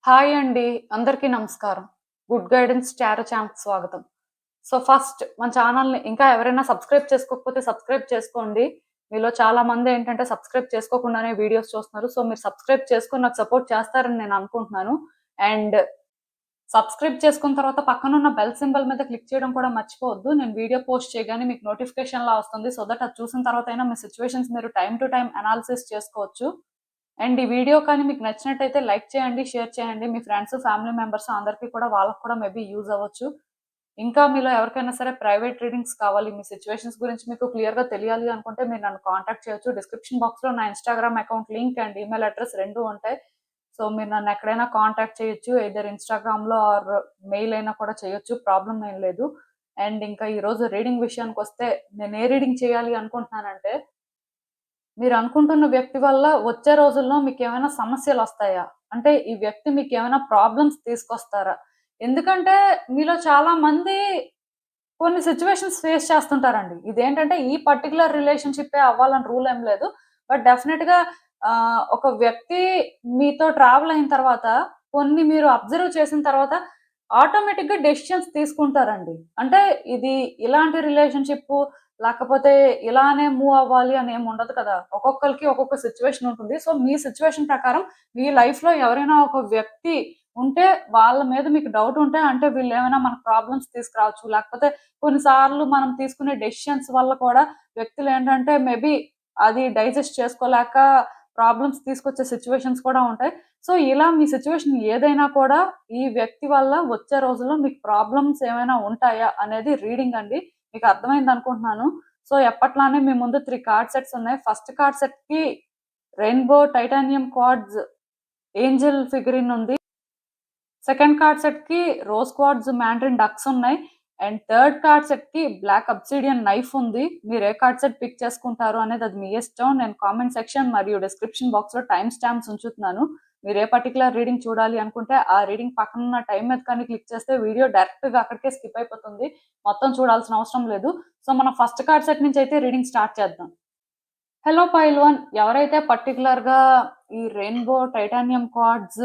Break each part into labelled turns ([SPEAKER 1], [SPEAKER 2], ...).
[SPEAKER 1] Hi అండి. అందరికీ నమస్కారం. గుడ్ గైడెన్స్ టారో ఛానల్‌కి స్వాగతం. ఫస్ట్ మన ఛానల్‌ని ఇంకా ఎవరైనా సబ్స్క్రైబ్ చేసుకోకపోతే సబ్స్క్రైబ్ చేసుకోండి. మీలో చాలా మంది ఏంటంటే సబ్స్క్రైబ్ చేసుకోకుండానే వీడియోస్ చూస్తున్నారు. మీరు సబ్స్క్రైబ్ చేసుకొని నాకు సపోర్ట్ చేస్తారని నేను అనుకుంటున్నాను. అండ్ సబ్స్క్రైబ్ చేసుకున్న తర్వాత పక్కనున్న బెల్ సింబల్ మీద క్లిక్ చేయడం కూడా మర్చిపోవద్దు. నేను వీడియో పోస్ట్ చేయగానే మీకు నోటిఫికేషన్‌లా వస్తుంది. దట్ అది చూసిన తర్వాతైనా మీ సిట్యుయేషన్స్ మీరు టైమ్ టు టైమ్ అనాలిసిస్ చేసుకోవచ్చు. అండ్ ఈ వీడియో కానీ మీకు నచ్చినట్టయితే లైక్ చేయండి, షేర్ చేయండి. మీ ఫ్రెండ్స్, ఫ్యామిలీ మెంబర్స్ అందరికీ కూడా వాళ్ళకి కూడా మేబీ యూజ్ అవ్వచ్చు. ఇంకా మీలో ఎవరికైనా సరే ప్రైవేట్ రీడింగ్స్ కావాలి, మీ సిట్యుయేషన్స్ గురించి మీకు క్లియర్‌గా తెలియాలి అనుకుంటే మీరు నన్ను కాంటాక్ట్ చేయొచ్చు. డిస్క్రిప్షన్ బాక్స్‌లో నా Instagram account link and email address 2 ఉంటాయి. మీరు నన్ను ఎక్కడైనా కాంటాక్ట్ చేయొచ్చు. ఎయిదర్ ఇన్‌స్టాగ్రామ్‌లో ఆర్ మెయిల్ అయినా కూడా చేయొచ్చు. ప్రాబ్లమ్ ఏం లేదు. అండ్ ఇంకా ఈరోజు రీడింగ్ విషయానికొస్తే నేను ఏ రీడింగ్ చేయాలి అనుకుంటున్నానంటే మీరు అనుకుంటున్న వ్యక్తి వల్ల వచ్చే రోజుల్లో మీకేమైనా సమస్యలొస్తాయా? అంటే ఈ వ్యక్తి మీకేమైనా ప్రాబ్లమ్స్ తీసుకొస్తారా? ఎందుకంటే మీలో చాలా మంది కొన్ని సిట్యుయేషన్స్ ఫేస్ చేస్తుంటారండి. ఇదేంటంటే ఈ పర్టిక్యులర్ రిలేషన్‌షిప్పే అవ్వాలని రూల్ ఏం లేదు. బట్ డెఫినిట్‌గా ఒక వ్యక్తి మీతో ట్రావెల్ అయిన తర్వాత కొన్ని మీరు అబ్జర్వ్ చేసిన తర్వాత ఆటోమేటిక్‌గా డెసిషన్స్ తీసుకుంటారండి. అంటే ఇది ఇలాంటి రిలేషన్‌షిప్పు లేకపోతే ఇలానే మూవ్ అవ్వాలి అని ఏమి ఉండదు కదా! ఒక్కొక్కళ్ళకి ఒక్కొక్క సిట్యుయేషన్ ఉంటుంది. మీ సిట్యుయేషన్ ప్రకారం మీ లైఫ్‌లో ఎవరైనా ఒక వ్యక్తి ఉంటే వాళ్ళ మీద మీకు డౌట్ ఉంటే అంటే వీళ్ళేమైనా మనకు ప్రాబ్లమ్స్ తీసుకురావచ్చు. లేకపోతే కొన్ని సార్లు మనం తీసుకునే డెసిషన్స్ వల్ల కూడా వ్యక్తులేంటంటే మేబీ అది డైజెస్ట్ చేసుకోలేక ప్రాబ్లమ్స్ తీసుకొచ్చే సిట్యుయేషన్స్ కూడా ఉంటాయి. ఇలా మీ సిట్యుయేషన్ ఏదైనా కూడా ఈ వ్యక్తి వల్ల వచ్చే రోజుల్లో మీకు ప్రాబ్లమ్స్ ఏమైనా ఉంటాయా అనేది రీడింగ్ అండి. మీకు అర్థమైందనుకుంటున్నాను. ఎప్పట్లానే మీ ముందు 3 కార్డ్ సెట్స్ ఉన్నాయి. ఫస్ట్ కార్డ్ సెట్‌కి రెయిన్‌బో టైటానియం క్వార్ట్జ్ ఏంజెల్ ఫిగరిన్ ఉంది. సెకండ్ కార్డ్ సెట్‌కి రోజ్ క్వార్ట్జ్ మ్యాండరిన్ డక్స్ ఉన్నాయి. అండ్ థర్డ్ కార్డ్ సెట్‌కి బ్లాక్ అబ్సిడియన్ నైఫ్ ఉంది. మీరు ఏ కార్డ్ సెట్ పిక్ చేసుకుంటారు అనేది అది మీ ఇష్టం. నేను కామెంట్ సెక్షన్ మరియు డిస్క్రిప్షన్ బాక్స్‌లో టైమ్ స్టాంప్స్ ఉంచుతున్నాను. మీరు ఏ పర్టిక్యులర్ రీడింగ్ చూడాలి అనుకుంటే ఆ రీడింగ్ పక్కనున్న టైమ్ మీద కానీ క్లిక్ చేస్తే వీడియో డైరెక్ట్‌గా అక్కడికే స్కిప్ అయిపోతుంది. మొత్తం చూడాల్సిన అవసరం లేదు. మనం ఫస్ట్ కార్డ్ సెట్ నుంచి అయితే రీడింగ్ స్టార్ట్ చేద్దాం. హలో పైల్వాన్, ఎవరైతే పర్టిక్యులర్‌గా ఈ rainbow titanium quartz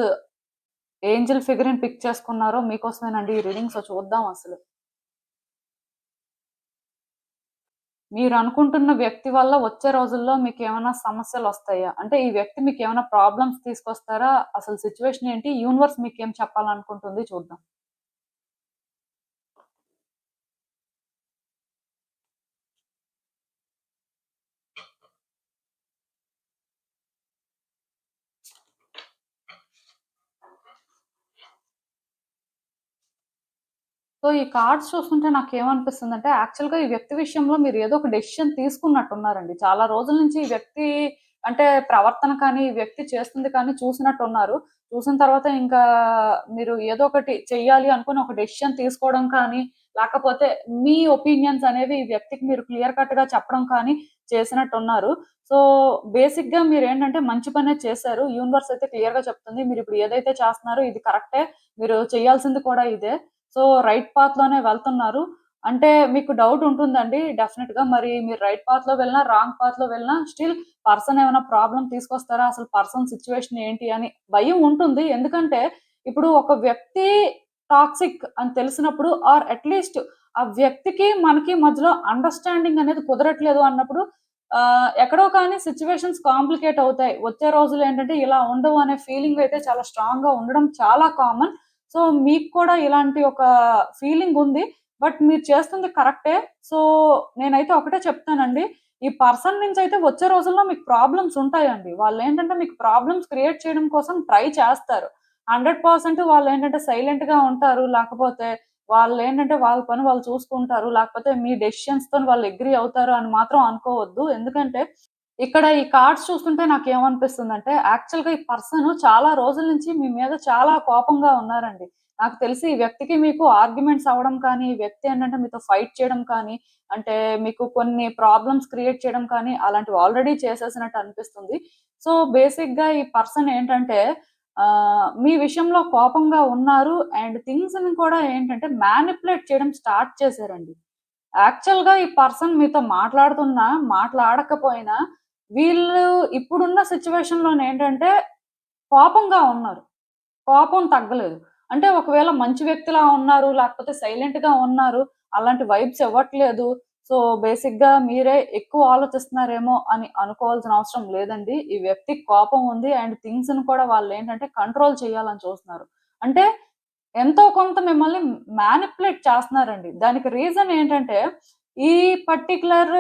[SPEAKER 1] angel figurine pick చేసుకున్నారో మీకోసమేనండి ఈ రీడింగ్. చూద్దాం అసలు. మీరు అనుకుంటున్న వ్యక్తి వల్ల వచ్చే రోజుల్లో మీకేమైనా సమస్యలొస్తాయా? అంటే ఈ వ్యక్తి మీకేమైనా ప్రాబ్లమ్స్ తీసుకొస్తారా? అసలు సిట్యుయేషన్ ఏంటి? యూనివర్స్ మీకేం చెప్పాలనుకుంటుంది చూద్దాం. ఈ కార్డ్స్ చూస్తుంటే నాకేమనిపిస్తుందంటే యాక్చువల్‌గా ఈ వ్యక్తి విషయంలో మీరు ఏదో ఒక డెసిషన్ తీసుకున్నట్టున్నారండి. చాలా రోజుల నుంచి ఈ వ్యక్తి అంటే ప్రవర్తన కానీ, ఈ వ్యక్తి చేస్తుంది కానీ చూసినట్టున్నారు. చూసిన తర్వాత ఇంకా మీరు ఏదో ఒకటి చెయ్యాలి అనుకుని ఒక డెసిషన్ తీసుకోవడం కానీ, లేకపోతే మీ ఒపీనియన్స్ అనేవి ఈ వ్యక్తికి మీరు క్లియర్ కట్‌గా చెప్పడం కానీ చేసినట్టున్నారు. సో, బేసిక్‌గా మీరేంటంటే మంచి పనే చేశారు. యూనివర్స్ అయితే క్లియర్‌గా చెప్తుంది. మీరిప్పుడు ఏదైతే చేస్తున్నారో ఇది కరెక్టే. మీరు చేయాల్సింది కూడా ఇదే. రైట్ పాత్‌లోనే వెళ్తున్నారు. అంటే మీకు డౌట్ ఉంటుందండి డెఫినిట్‌గా. మరి మీరు రైట్ పాత్‌లో వెళ్ళినా, రాంగ్ పాత్‌లో వెళ్ళినా స్టిల్ పర్సన్ ఏమైనా ప్రాబ్లమ్ తీసుకొస్తారా? అసలు పర్సన్ సిట్యుయేషన్ ఏంటి అని భయం ఉంటుంది. ఎందుకంటే ఇప్పుడు ఒక వ్యక్తి టాక్సిక్ అని తెలిసినప్పుడు ఆర్ అట్‌లీస్ట్ ఆ వ్యక్తికి, మనకి మధ్యలో అండర్‌స్టాండింగ్ అనేది కుదరట్లేదు అన్నప్పుడు ఎక్కడో కానీ సిట్యుయేషన్స్ కాంప్లికేట్ అవుతాయి. వచ్చే రోజుల్లో ఏంటంటే ఇలా ఉండవు అనే ఫీలింగ్ అయితే చాలా స్ట్రాంగ్‌గా ఉండడం చాలా కామన్. మీకు కూడా ఇలాంటి ఒక ఫీలింగ్ ఉంది. బట్ మీరు చేస్తుంది కరెక్టే. సో, నేనైతే ఒకటే చెప్తానండి. ఈ పర్సన్ నుంచయితే వచ్చే రోజుల్లో మీకు ప్రాబ్లమ్స్ ఉంటాయండి. వాళ్ళేంటంటే మీకు ప్రాబ్లమ్స్ క్రియేట్ చేయడం కోసం ట్రై చేస్తారు. 100% వాళ్ళేంటంటే సైలెంట్‌గా ఉంటారు. లేకపోతే వాళ్ళేంటంటే వాళ్ళ పని వాళ్ళు చూసుకుంటారు. లేకపోతే మీ డెసిషన్స్‌తోని వాళ్ళు అగ్రీ అవుతారు అని మాత్రం అనుకోవద్దు. ఎందుకంటే ఇక్కడ ఈ కార్డ్స్ చూస్తుంటే నాకేమనిపిస్తుందంటే, యాక్చువల్‌గా ఈ పర్సన్ చాలా రోజుల నుంచి మీ మీద చాలా కోపంగా ఉన్నారండి. నాకు తెలిసి ఈ వ్యక్తికి మీకు ఆర్గ్యుమెంట్స్ అవ్వడం కానీ, ఈ వ్యక్తి ఏంటంటే మీతో ఫైట్ చేయడం కానీ, అంటే మీకు కొన్ని ప్రాబ్లమ్స్ క్రియేట్ చేయడం కానీ, అలాంటివి ఆల్రెడీ చేసేసినట్టు అనిపిస్తుంది. బేసిక్‌గా ఈ పర్సన్ ఏంటంటే మీ విషయంలో కోపంగా ఉన్నారు. అండ్ థింగ్స్‌ని కూడా ఏంటంటే మ్యానిప్యులేట్ చేయడం స్టార్ట్ చేశారండి. యాక్చువల్‌గా ఈ పర్సన్ మీతో మాట్లాడుతున్నా, మాట్లాడకపోయినా వీళ్ళు ఇప్పుడున్న సిట్యుయేషన్‌లోనేంటంటే కోపంగా ఉన్నారు. కోపం తగ్గలేదు. అంటే ఒకవేళ మంచి వ్యక్తిలా ఉన్నారు, లేకపోతే సైలెంట్‌గా ఉన్నారు, అలాంటి వైబ్స్ ఇవ్వట్లేదు. సో, బేసిక్‌గా మీరే ఎక్కువ ఆలోచిస్తున్నారేమో అని అనుకోవాల్సిన అవసరం లేదండి. ఈ వ్యక్తికి కోపం ఉంది అండ్ థింగ్స్‌ని కూడా వాళ్ళేంటంటే కంట్రోల్ చేయాలని చూస్తున్నారు. అంటే ఎంతో కొంత మిమ్మల్ని మ్యానిప్యులేట్ చేస్తున్నారండి. దానికి రీజన్ ఏంటంటే, ఈ పర్టిక్యులర్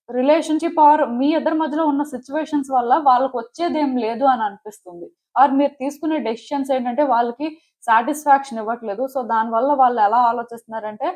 [SPEAKER 1] రిలేషన్‌షిప్ ఆర్ మీ ఇద్దరి మధ్యలో ఉన్న సిట్యుయేషన్స్ వల్ల వాళ్ళకొచ్చేదేం లేదు అని అనిపిస్తుంది. ఆర్ మీరు తీసుకునే డెసిషన్స్ ఏంటంటే వాళ్ళకి సాటిస్ఫాక్షన్ ఇవ్వట్లేదు. సో, దానివల్ల వాళ్ళు ఎలా ఆలోచిస్తున్నారంటే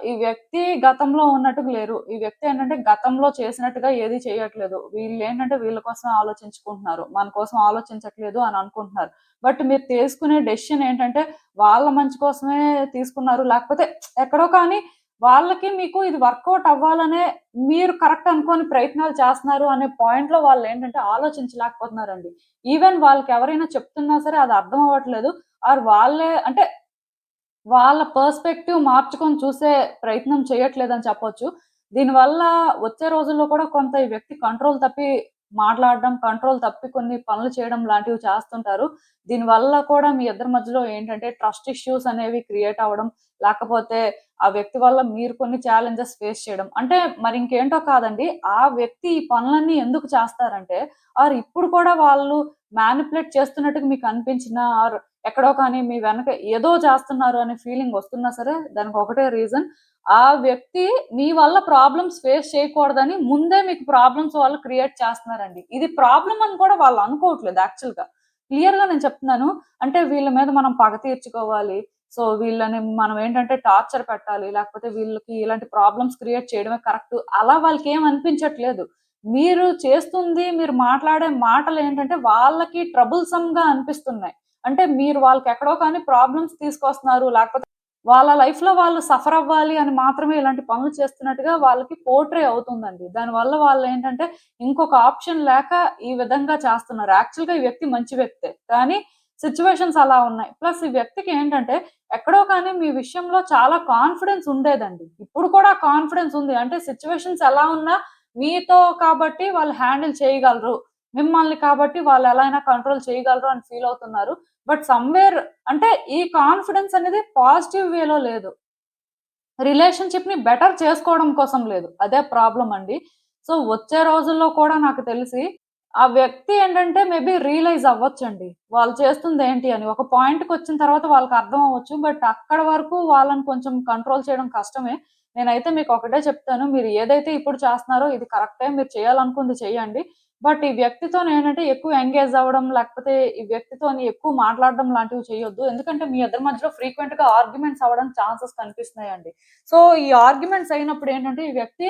[SPEAKER 1] ఈ వ్యక్తి గతంలో ఉన్నట్టుగా లేరు. ఈ వ్యక్తి ఏంటంటే గతంలో చేసినట్టుగా ఏది చేయట్లేదు. వీళ్ళేంటంటే వీళ్ళ కోసం ఆలోచించుకుంటున్నారు. మన కోసం ఆలోచించట్లేదు అని అనుకుంటున్నారు. బట్ మీరు తీసుకునే డెసిషన్ ఏంటంటే వాళ్ళ మంచి కోసమే తీసుకున్నారు. లేకపోతే ఎక్కడో కానీ వాళ్ళకి మీకు ఇది వర్కౌట్ అవ్వాలనే మీరు కరెక్ట్ అనుకోని ప్రయత్నాలు చేస్తున్నారు అనే పాయింట్‌లో వాళ్ళేంటంటే ఆలోచించలేకపోతున్నారండి. ఈవెన్ వాళ్ళకెవరైనా చెప్తున్నా సరే అది అర్థం అవ్వట్లేదు. ఆర్ వాళ్ళే అంటే వాళ్ళ పర్స్పెక్టివ్ మార్చుకొని చూసే ప్రయత్నం చేయట్లేదని చెప్పొచ్చు. దీనివల్ల వచ్చే రోజుల్లో కూడా కొంత ఈ వ్యక్తి కంట్రోల్ తప్పి మాట్లాడడం, కంట్రోల్ తప్పి కొన్ని పనులు చేయడం లాంటివి చేస్తుంటారు. దీనివల్ల కూడా మీ ఇద్దరి మధ్యలో ఏంటంటే ట్రస్ట్ ఇష్యూస్ అనేవి క్రియేట్ అవ్వడం, లేకపోతే ఆ వ్యక్తి వల్ల మీరు కొన్ని ఛాలెంజెస్ ఫేస్ చేయడం. అంటే మరి ఇంకేంటో కాదండి. ఆ వ్యక్తి ఈ పనులన్నీ ఎందుకు చేస్తారంటే, ఆర్ ఇప్పుడు కూడా వాళ్ళు మ్యానిప్యులేట్ చేస్తున్నట్టుగా మీకు అనిపించినా ఆర్ ఎక్కడో కానీ మీ వెనక ఏదో చేస్తున్నారు అనే ఫీలింగ్ వస్తున్నా సరే దానికి ఒకటే రీజన్. ఆ వ్యక్తి మీ వల్ల ప్రాబ్లమ్స్ ఫేస్ చేయకూడదని ముందే మీకు ప్రాబ్లమ్స్ వాళ్ళు క్రియేట్ చేస్తున్నారండి. ఇది ప్రాబ్లమ్ అని కూడా వాళ్ళు అనుకోవట్లేదు యాక్చువల్‌గా. క్లియర్‌గా నేను చెప్తున్నాను. అంటే వీళ్ళ మీద మనం పగ తీర్చుకోవాలి. సో, వీళ్ళని మనం ఏంటంటే టార్చర్ పెట్టాలి. లేకపోతే వీళ్ళకి ఇలాంటి ప్రాబ్లమ్స్ క్రియేట్ చేయడమే కరెక్ట్. అలా వాళ్ళకేం అనిపించట్లేదు. మీరు చేస్తుంది, మీరు మాట్లాడే మాటలేంటంటే వాళ్ళకి ట్రబుల్సమ్‌గా అనిపిస్తున్నాయి. అంటే మీరు వాళ్ళకెక్కడో కానీ ప్రాబ్లమ్స్ తీసుకొస్తున్నారు. లేకపోతే వాళ్ళ లైఫ్‌లో వాళ్ళు సఫర్ అవ్వాలి అని మాత్రమే ఇలాంటి పనులు చేస్తున్నట్టుగా వాళ్ళకి పోర్ట్రే అవుతుందండి. దానివల్ల వాళ్ళేంటంటే ఇంకొక ఆప్షన్ లేక ఈ విధంగా చేస్తున్నారు. యాక్చువల్‌గా ఈ వ్యక్తి మంచి వ్యక్తే. కానీ సిట్యుయేషన్స్ అలా ఉన్నాయి. ప్లస్ ఈ వ్యక్తికి ఏంటంటే ఎక్కడో కానీ మీ విషయంలో చాలా కాన్ఫిడెన్స్ ఉండేదండి. ఇప్పుడు కూడా కాన్ఫిడెన్స్ ఉంది. అంటే సిట్యుయేషన్స్ ఎలా ఉన్నా మీతో కాబట్టి వాళ్ళు హ్యాండిల్ చేయగలరు. మిమ్మల్ని కాబట్టి వాళ్ళు ఎలా అయినా కంట్రోల్ చేయగలరు అని ఫీల్ అవుతున్నారు. బట్ సమ్‌వేర్ అంటే ఈ కాన్ఫిడెన్స్ అనేది పాజిటివ్ వేలో లేదు. రిలేషన్‌షిప్‌ని బెటర్ చేసుకోవడం కోసం లేదు. అదే ప్రాబ్లమ్ అండి. సో, వచ్చే రోజుల్లో కూడా నాకు తెలిసి ఆ వ్యక్తి ఏంటంటే మేబీ రియలైజ్ అవ్వొచ్చండి. వాళ్ళు చేస్తుందేంటి అని. ఒక పాయింట్‌కొచ్చిన తర్వాత వాళ్ళకి అర్థం అవ్వచ్చు. బట్ అక్కడి వరకు వాళ్ళని కొంచెం కంట్రోల్ చేయడం కష్టమే. నేనైతే మీకు ఒకటే చెప్తాను. మీరు ఏదైతే ఇప్పుడు చేస్తున్నారో ఇది కరెక్టే. మీరు చేయాలనుకుంది చేయండి. బట్ ఈ వ్యక్తితోనేంటంటే ఎక్కువ ఎంగేజ్ అవ్వడం, లేకపోతే ఈ వ్యక్తితోని ఎక్కువ మాట్లాడడం లాంటివి చేయొద్దు. ఎందుకంటే మీ ఇద్దరి మధ్యలో ఫ్రీక్వెంట్‌గా ఆర్గ్యుమెంట్స్ అవ్వడానికి ఛాన్సెస్ కనిపిస్తున్నాయండి. సో, ఈ ఆర్గ్యుమెంట్స్ అయినప్పుడు ఏంటంటే ఈ వ్యక్తి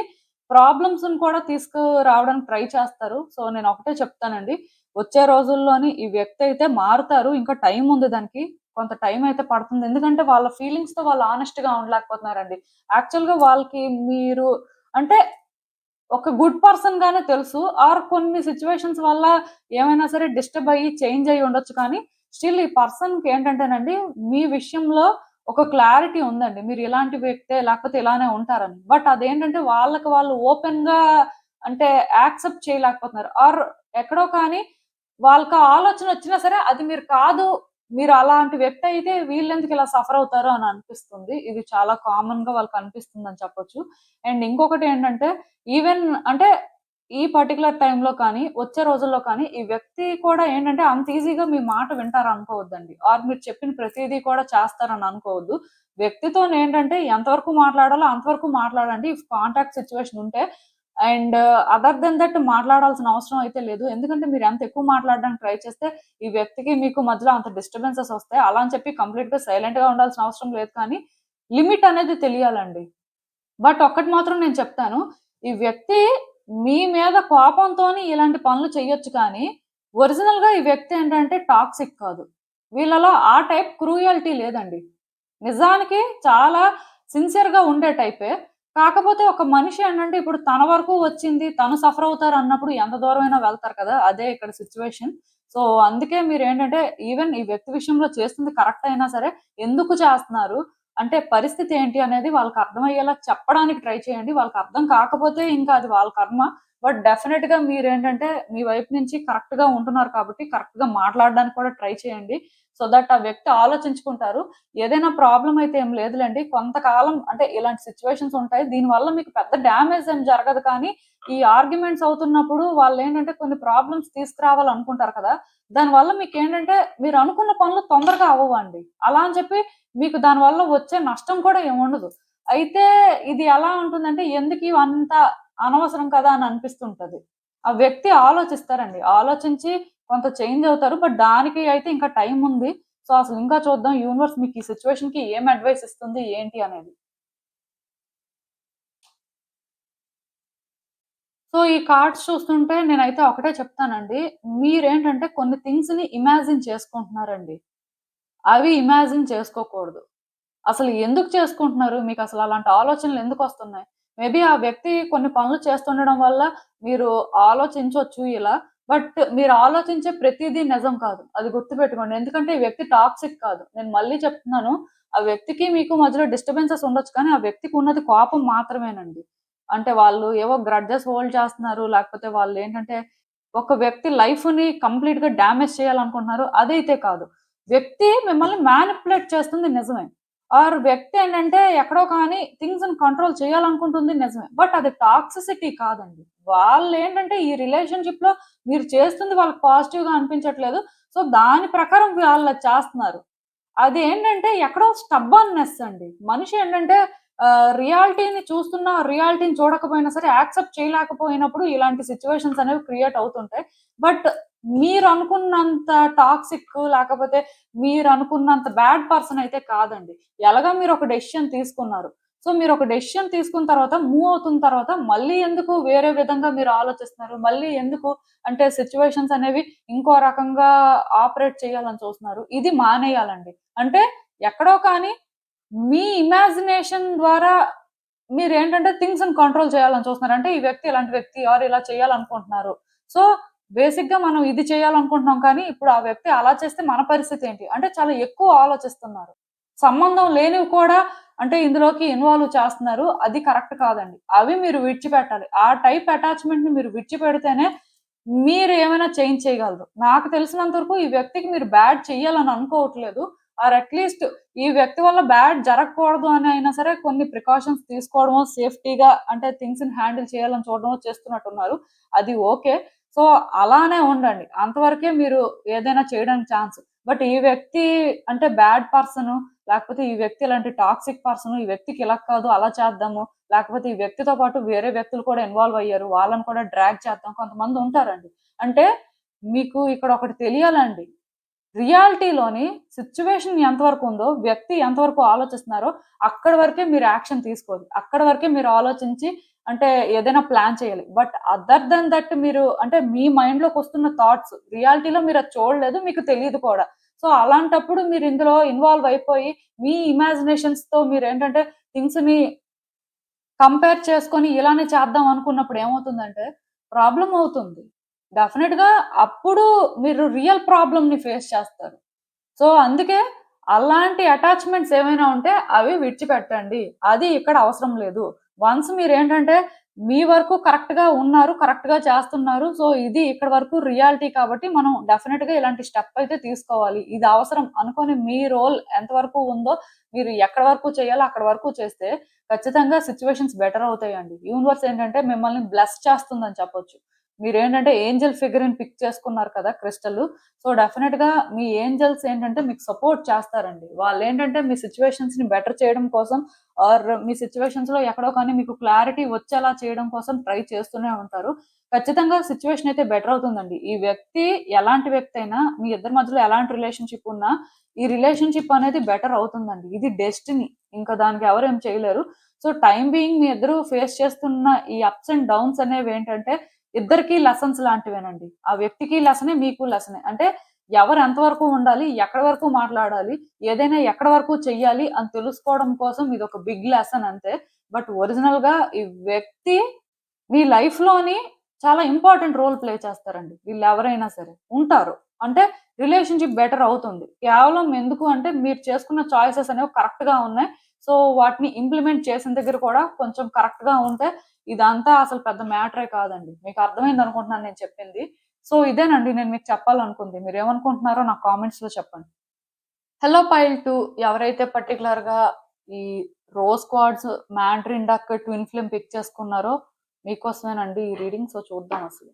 [SPEAKER 1] ప్రాబ్లమ్స్‌ని కూడా తీసుకురావడానికి ట్రై చేస్తారు. సో, నేనొకటే చెప్తానండి. వచ్చే రోజుల్లోని ఈ వ్యక్తి అయితే మారుతారు. ఇంకా టైం ఉంది దానికి. కొంత టైం అయితే పడుతుంది. ఎందుకంటే వాళ్ళ ఫీలింగ్స్‌తో వాళ్ళు హానెస్ట్‌గా ఉండలేకపోతున్నారండి. యాక్చువల్‌గా వాళ్ళకి మీరు అంటే ఒక గుడ్ పర్సన్ గానే తెలుసు. ఆర్ కొన్ని సిట్యుయేషన్స్ వల్ల ఏమైనా సరే డిస్టర్బ్ అయ్యి చేంజ్ అయ్యి ఉండొచ్చు కానీ, స్టిల్ ఈ పర్సన్‌కి ఏంటంటేనండి, మీ విషయంలో ఒక క్లారిటీ ఉందండి. మీరు ఇలాంటి వ్యక్తే లేకపోతే ఇలానే ఉంటారని. బట్ అదేంటంటే వాళ్ళకి వాళ్ళు ఓపెన్‌గా అంటే యాక్సెప్ట్ చేయలేకపోతున్నారు. ఆర్ ఎక్కడో కానీ వాళ్ళకి ఆ ఆలోచన వచ్చినా సరే అది మీరు కాదు. మీరు అలాంటి వ్యక్తి అయితే వీళ్ళెందుకు ఇలా సఫర్ అవుతారు అని అనిపిస్తుంది. ఇది చాలా కామన్‌గా వాళ్ళకి అనిపిస్తుందని చెప్పొచ్చు. అండ్ ఇంకొకటి ఏంటంటే ఈవెన్ అంటే ఈ పర్టిక్యులర్ టైమ్‌లో కానీ, వచ్చే రోజుల్లో కానీ, ఈ వ్యక్తి కూడా ఏంటంటే అంత ఈజీగా మీ మాట వింటారనుకోవద్దండి. ఆర్ మీరు చెప్పిన ప్రతీదీ కూడా చేస్తారని అనుకోవద్దు. వ్యక్తితోనేంటంటే ఎంతవరకు మాట్లాడాలో అంతవరకు మాట్లాడండి. ఇఫ్ కాంటాక్ట్ సిట్యుయేషన్ ఉంటే. అండ్ అదర్ దెన్ దట్ మాట్లాడాల్సిన అవసరం అయితే లేదు. ఎందుకంటే మీరు ఎంత ఎక్కువ మాట్లాడడానికి ట్రై చేస్తే, ఈ వ్యక్తికి మీకు మధ్యలో అంత డిస్టర్బెన్సెస్ వస్తాయి. అలా అని చెప్పి కంప్లీట్‌గా సైలెంట్‌గా ఉండాల్సిన అవసరం లేదు కానీ, లిమిట్ అనేది తెలియాలండి. బట్ ఒక్కటి మాత్రం నేను చెప్తాను. ఈ వ్యక్తి మీ మీద కోపంతోని ఇలాంటి పనులు చెయ్యొచ్చు కానీ, ఒరిజినల్‌గా ఈ వ్యక్తి ఏంటంటే టాక్సిక్ కాదు. వీళ్ళలో ఆ టైప్ క్రూయల్టీ లేదండి. నిజానికి చాలా సిన్సియర్‌గా ఉండే టైపే. కాకపోతే ఒక మనిషి ఏంటంటే ఇప్పుడు తన వరకు వచ్చింది, తను సఫర్ అవుతారన్నప్పుడు ఎంత దూరమైనా వెళ్తారు కదా! అదే ఇక్కడ సిట్యుయేషన్. సో, అందుకే మీరేంటంటే ఈవెన్ ఈ వ్యక్తి విషయంలో చేస్తుంది కరెక్ట్ అయినా సరే, ఎందుకు చేస్తున్నారు? అంటే పరిస్థితి ఏంటి అనేది వాళ్ళకి అర్థమయ్యేలా చెప్పడానికి ట్రై చేయండి. వాళ్ళకి అర్థం కాకపోతే ఇంకా అది వాళ్ళ కర్మ. బట్ డెఫినెట్ గా మీరేంటంటే మీ వైపు నుంచి కరెక్ట్ గా ఉంటున్నారు కాబట్టి కరెక్ట్ గా మాట్లాడడానికి కూడా ట్రై చేయండి. సో దట్ ఆ వ్యక్తి ఆలోచించుకుంటారు. ఏదైనా ప్రాబ్లం అయితే ఏం లేదులేండి, కొంతకాలం అంటే ఇలాంటి సిచ్యువేషన్స్ ఉంటాయి. దీనివల్ల మీకు పెద్ద డ్యామేజ్ ఏం జరగదు, కానీ ఈ ఆర్గ్యుమెంట్స్ అవుతున్నప్పుడు వాళ్ళు ఏంటంటే కొన్ని ప్రాబ్లమ్స్ తీసుకురావాలనుకుంటారు కదా, దానివల్ల మీకు ఏంటంటే మీరు అనుకున్న పనులు తొందరగా అవ్వండి. అలా అని చెప్పి మీకు దానివల్ల వచ్చే నష్టం కూడా ఏముండదు. అయితే ఇది ఎలా ఉంటుందంటే ఎందుకు ఇవంతా అనవసరం కదా అని అనిపిస్తుంటది. ఆ వ్యక్తి ఆలోచిస్తారండి. ఆలోచించి కొంత చేంజ్ అవుతారు. బట్ దానికి అయితే ఇంకా టైం ఉంది. సో అసలు ఇంకా చూద్దాం యూనివర్స్ మీకు ఈ సిచ్యువేషన్ కి ఏం అడ్వైస్ ఇస్తుంది ఏంటి అనేది. సో ఈ కార్డ్స్ చూస్తుంటే నేనైతే ఒకటే చెప్తానండి. మీరేంటంటే కొన్ని థింగ్స్ ని ఇమాజిన్ చేసుకుంటున్నారండి. అవి ఇమాజిన్ చేసుకోకూడదు. అసలు ఎందుకు చేసుకుంటున్నారు? మీకసలు అలాంటి ఆలోచనలు ఎందుకొస్తున్నాయి? మేబీ ఆ వ్యక్తి కొన్ని పనులు చేస్తుండడం వల్ల మీరు ఆలోచించొచ్చు ఇలా. బట్ మీరు ఆలోచించే ప్రతీదీ నిజం కాదు. అది గుర్తుపెట్టుకోండి. ఎందుకంటే ఈ వ్యక్తి టాక్సిక్ కాదు. నేను మళ్ళీ చెప్తున్నాను. ఆ వ్యక్తికి మీకు మధ్యలో డిస్టర్బెన్సెస్ ఉండొచ్చు, కానీ ఆ వ్యక్తికి ఉన్నది కోపం మాత్రమేనండి. అంటే వాళ్ళు ఏవో గ్రడ్జెస్ హోల్డ్ చేస్తున్నారు. లేకపోతే వాళ్ళేంటంటే ఒక వ్యక్తి లైఫ్‌ని కంప్లీట్‌గా డ్యామేజ్ చేయాలనుకుంటున్నారు. అదైతే కాదు. వ్యక్తి మిమ్మల్ని మ్యానిప్యులేట్ చేస్తుంది నిజమే. ఆర్ వ్యక్తి ఏంటంటే ఎక్కడో కానీ థింగ్స్‌ని కంట్రోల్ చేయాలనుకుంటుంది నిజమే. బట్ అది టాక్సిసిటీ కాదండి. వాళ్ళేంటంటే ఈ రిలేషన్‌షిప్‌లో మీరు చేస్తుంది వాళ్ళకి పాజిటివ్‌గా అనిపించట్లేదు. సో, దాని ప్రకారం వాళ్ళది చేస్తున్నారు. అదేంటంటే ఎక్కడో స్టబ్బర్న్‌నెస్ అండి. మనిషి ఏంటంటే రియాలిటీని చూస్తున్నా, రియాలిటీని చూడకపోయినా సరే యాక్సెప్ట్ చేయలేకపోయినప్పుడు ఇలాంటి సిట్యుయేషన్స్ అనేవి క్రియేట్ అవుతుంటాయి. బట్ మీరనుకున్నంత టాక్సిక్ లేకపోతే మీరనుకున్నంత బ్యాడ్ పర్సన్ అయితే కాదండి. ఎలాగో మీరొక డెసిషన్ తీసుకున్నారు. సో, మీరొక డెసిషన్ తీసుకున్న తర్వాత మూవ్ అవుతున్న తర్వాత మళ్ళీ ఎందుకు వేరే విధంగా మీరు ఆలోచిస్తున్నారు? మళ్ళీ ఎందుకు అంటే సిట్యుయేషన్స్ అనేవి ఇంకో రకంగా ఆపరేట్ చేయాలని చూస్తున్నారు? ఇది మానేయాలండి. అంటే ఎక్కడో కానీ మీ ఇమాజినేషన్ ద్వారా మీరేంటంటే థింగ్స్‌ని కంట్రోల్ చేయాలని చూస్తున్నారు. అంటే ఈ వ్యక్తి ఇలాంటి వ్యక్తి ఆర్ ఇలా చేయాలనుకుంటున్నారు. సో, బేసిక్‌గా మనం ఇది చేయాలనుకుంటున్నాం, కానీ ఇప్పుడు ఆ వ్యక్తి అలా చేస్తే మన పరిస్థితి ఏంటి? అంటే చాలా ఎక్కువ ఆలోచిస్తున్నారు. సంబంధం లేనివి కూడా అంటే ఇందులోకి ఇన్వాల్వ్ చేస్తున్నారు. అది కరెక్ట్ కాదండి. అవి మీరు విడిచిపెట్టాలి. ఆ టైప్ అటాచ్‌మెంట్‌ని మీరు విడిచిపెడితేనే మీరు ఏమైనా చేంజ్ చేయగలరు. నాకు తెలిసినంత వరకు ఈ వ్యక్తికి మీరు బ్యాడ్ చెయ్యాలని అనుకోవట్లేదు. ఆర్ అట్‌లీస్ట్ ఈ వ్యక్తి వల్ల బ్యాడ్ జరగకూడదు అని అయినా సరే కొన్ని ప్రికాషన్స్ తీసుకోవడమో, సేఫ్టీగా అంటే థింగ్స్‌ని హ్యాండిల్ చేయాలని చూడడమో చేస్తున్నట్టున్నారు. అది ఓకే. సో, అలానే ఉండండి. అంతవరకే మీరు ఏదైనా చేయడానికి ఛాన్స్. బట్ ఈ వ్యక్తి అంటే బ్యాడ్ పర్సను, లేకపోతే ఈ వ్యక్తి ఇలాంటి టాక్సిక్ పర్సను, ఈ వ్యక్తికి ఇలా కాదు అలా చేద్దాము, లేకపోతే ఈ వ్యక్తితో పాటు వేరే వ్యక్తులు కూడా ఇన్వాల్వ్ అయ్యారు. వాళ్ళని కూడా డ్రాగ్ చేద్దాం. కొంతమంది ఉంటారండి. అంటే మీకు ఇక్కడ ఒకటి తెలియాలండి. రియాలిటీలోని సిట్యుయేషన్ ఎంతవరకు ఉందో, వ్యక్తి ఎంతవరకు ఆలోచిస్తున్నారో అక్కడి వరకే మీరు యాక్షన్ తీసుకోవాలి. అక్కడి వరకే మీరు ఆలోచించి అంటే ఏదైనా ప్లాన్ చేయాలి. బట్ అదర్ దెన్ దట్ మీరు అంటే మీ మైండ్‌లోకొస్తున్న థాట్స్ రియాలిటీలో మీరది చూడలేదు. మీకు తెలీదు కూడా. సో, అలాంటప్పుడు మీరు ఇందులో ఇన్వాల్వ్ అయిపోయి మీ ఇమాజినేషన్స్‌తో మీరేంటంటే థింగ్స్‌ని కంపేర్ చేసుకొని ఇలానే చేద్దాం అనుకున్నప్పుడు ఏమవుతుందంటే ప్రాబ్లమ్ అవుతుంది. డెఫినిట్‌గా అప్పుడు మీరు రియల్ ప్రాబ్లమ్‌ని ఫేస్ చేస్తారు. సో, అందుకే అలాంటి అటాచ్‌మెంట్స్ ఏమైనా ఉంటే అవి విడిచిపెట్టండి. అది ఇక్కడ అవసరం లేదు. వన్స్ మీరేంటంటే మీ వరకు కరెక్ట్‌గా ఉన్నారు. కరెక్ట్‌గా చేస్తున్నారు. సో, ఇది ఇక్కడి వరకు రియాలిటీ కాబట్టి మనం డెఫినిట్‌గా ఇలాంటి స్టెప్ అయితే తీసుకోవాలి. ఇది అవసరం అనుకోని మీ రోల్ ఎంతవరకు ఉందో మీరు ఎక్కడి వరకు చేయాలో అక్కడి వరకు చేస్తే ఖచ్చితంగా సిట్యుయేషన్స్ బెటర్ అవుతాయండి. యూనివర్స్ ఏంటంటే మిమ్మల్ని బ్లెస్ చేస్తుందని చెప్పొచ్చు. మీరేంటంటే ఏంజెల్ ఫిగర్‌ని పిక్ చేసుకున్నారు కదా క్రిస్టల్. సో, డెఫినిట్‌గా మీ ఏంజెల్స్ ఏంటంటే మీకు సపోర్ట్ చేస్తారండి. వాళ్ళేంటంటే మీ సిట్యుయేషన్స్‌ని బెటర్ చేయడం కోసం ఆర్ మీ సిట్యుయేషన్స్‌లో ఎక్కడో కానీ మీకు క్లారిటీ వచ్చేలా చేయడం కోసం ట్రై చేస్తూనే ఉంటారు. ఖచ్చితంగా సిట్యుయేషన్ అయితే బెటర్ అవుతుందండి. ఈ వ్యక్తి ఎలాంటి వ్యక్తి అయినా మీ ఇద్దరి మధ్యలో ఎలాంటి రిలేషన్‌షిప్ ఉన్నా ఈ రిలేషన్‌షిప్ అనేది బెటర్ అవుతుందండి. ఇది డెస్టినీ. ఇంకా దానికి ఎవరేం చేయలేరు. సో, టైమ్ బీయింగ్ మీ ఇద్దరు ఫేస్ చేస్తున్న ఈ అప్స్ అండ్ డౌన్స్ అనేవేంటంటే ఇద్దరికీ లెసన్స్ లాంటివేనండి. ఆ వ్యక్తికి లెసనే, మీకు లెసనే. అంటే ఎవరు ఎంతవరకు ఉండాలి, ఎక్కడి వరకు మాట్లాడాలి, ఏదైనా ఎక్కడి వరకు చెయ్యాలి అని తెలుసుకోవడం కోసం ఇదొక బిగ్ లెసన్ అంతే. బట్ ఒరిజినల్‌గా ఈ వ్యక్తి మీ లైఫ్‌లోని చాలా ఇంపార్టెంట్ రోల్ ప్లే చేస్తారండి. వీళ్ళెవరైనా సరే ఉంటారు. అంటే రిలేషన్‌షిప్ బెటర్ అవుతుంది. కేవలం ఎందుకు అంటే మీరు చేసుకున్న చాయిసెస్ అనేవి కరెక్ట్‌గా ఉన్నాయి. సో వాటిని ఇంప్లిమెంట్ చేసిన దగ్గర కూడా కొంచెం కరెక్ట్ గా ఉంటే ఇదంతా అసలు పెద్ద మ్యాటరే కాదండి. మీకు అర్థమైంది అనుకుంటున్నాను నేను చెప్పింది. సో ఇదేనండి నేను మీకు చెప్పాలనుకుంది. మీరు ఏమనుకుంటున్నారో నాకు కామెంట్స్ లో చెప్పండి. హలో పైల్ 2 ఎవరైతే పర్టికులర్ గా ఈ rose quartz mandarin duck twin flame pick చేసుకున్నారో మీకోసమేనండి ఈ రీడింగ్. సో చూద్దాం అసలు.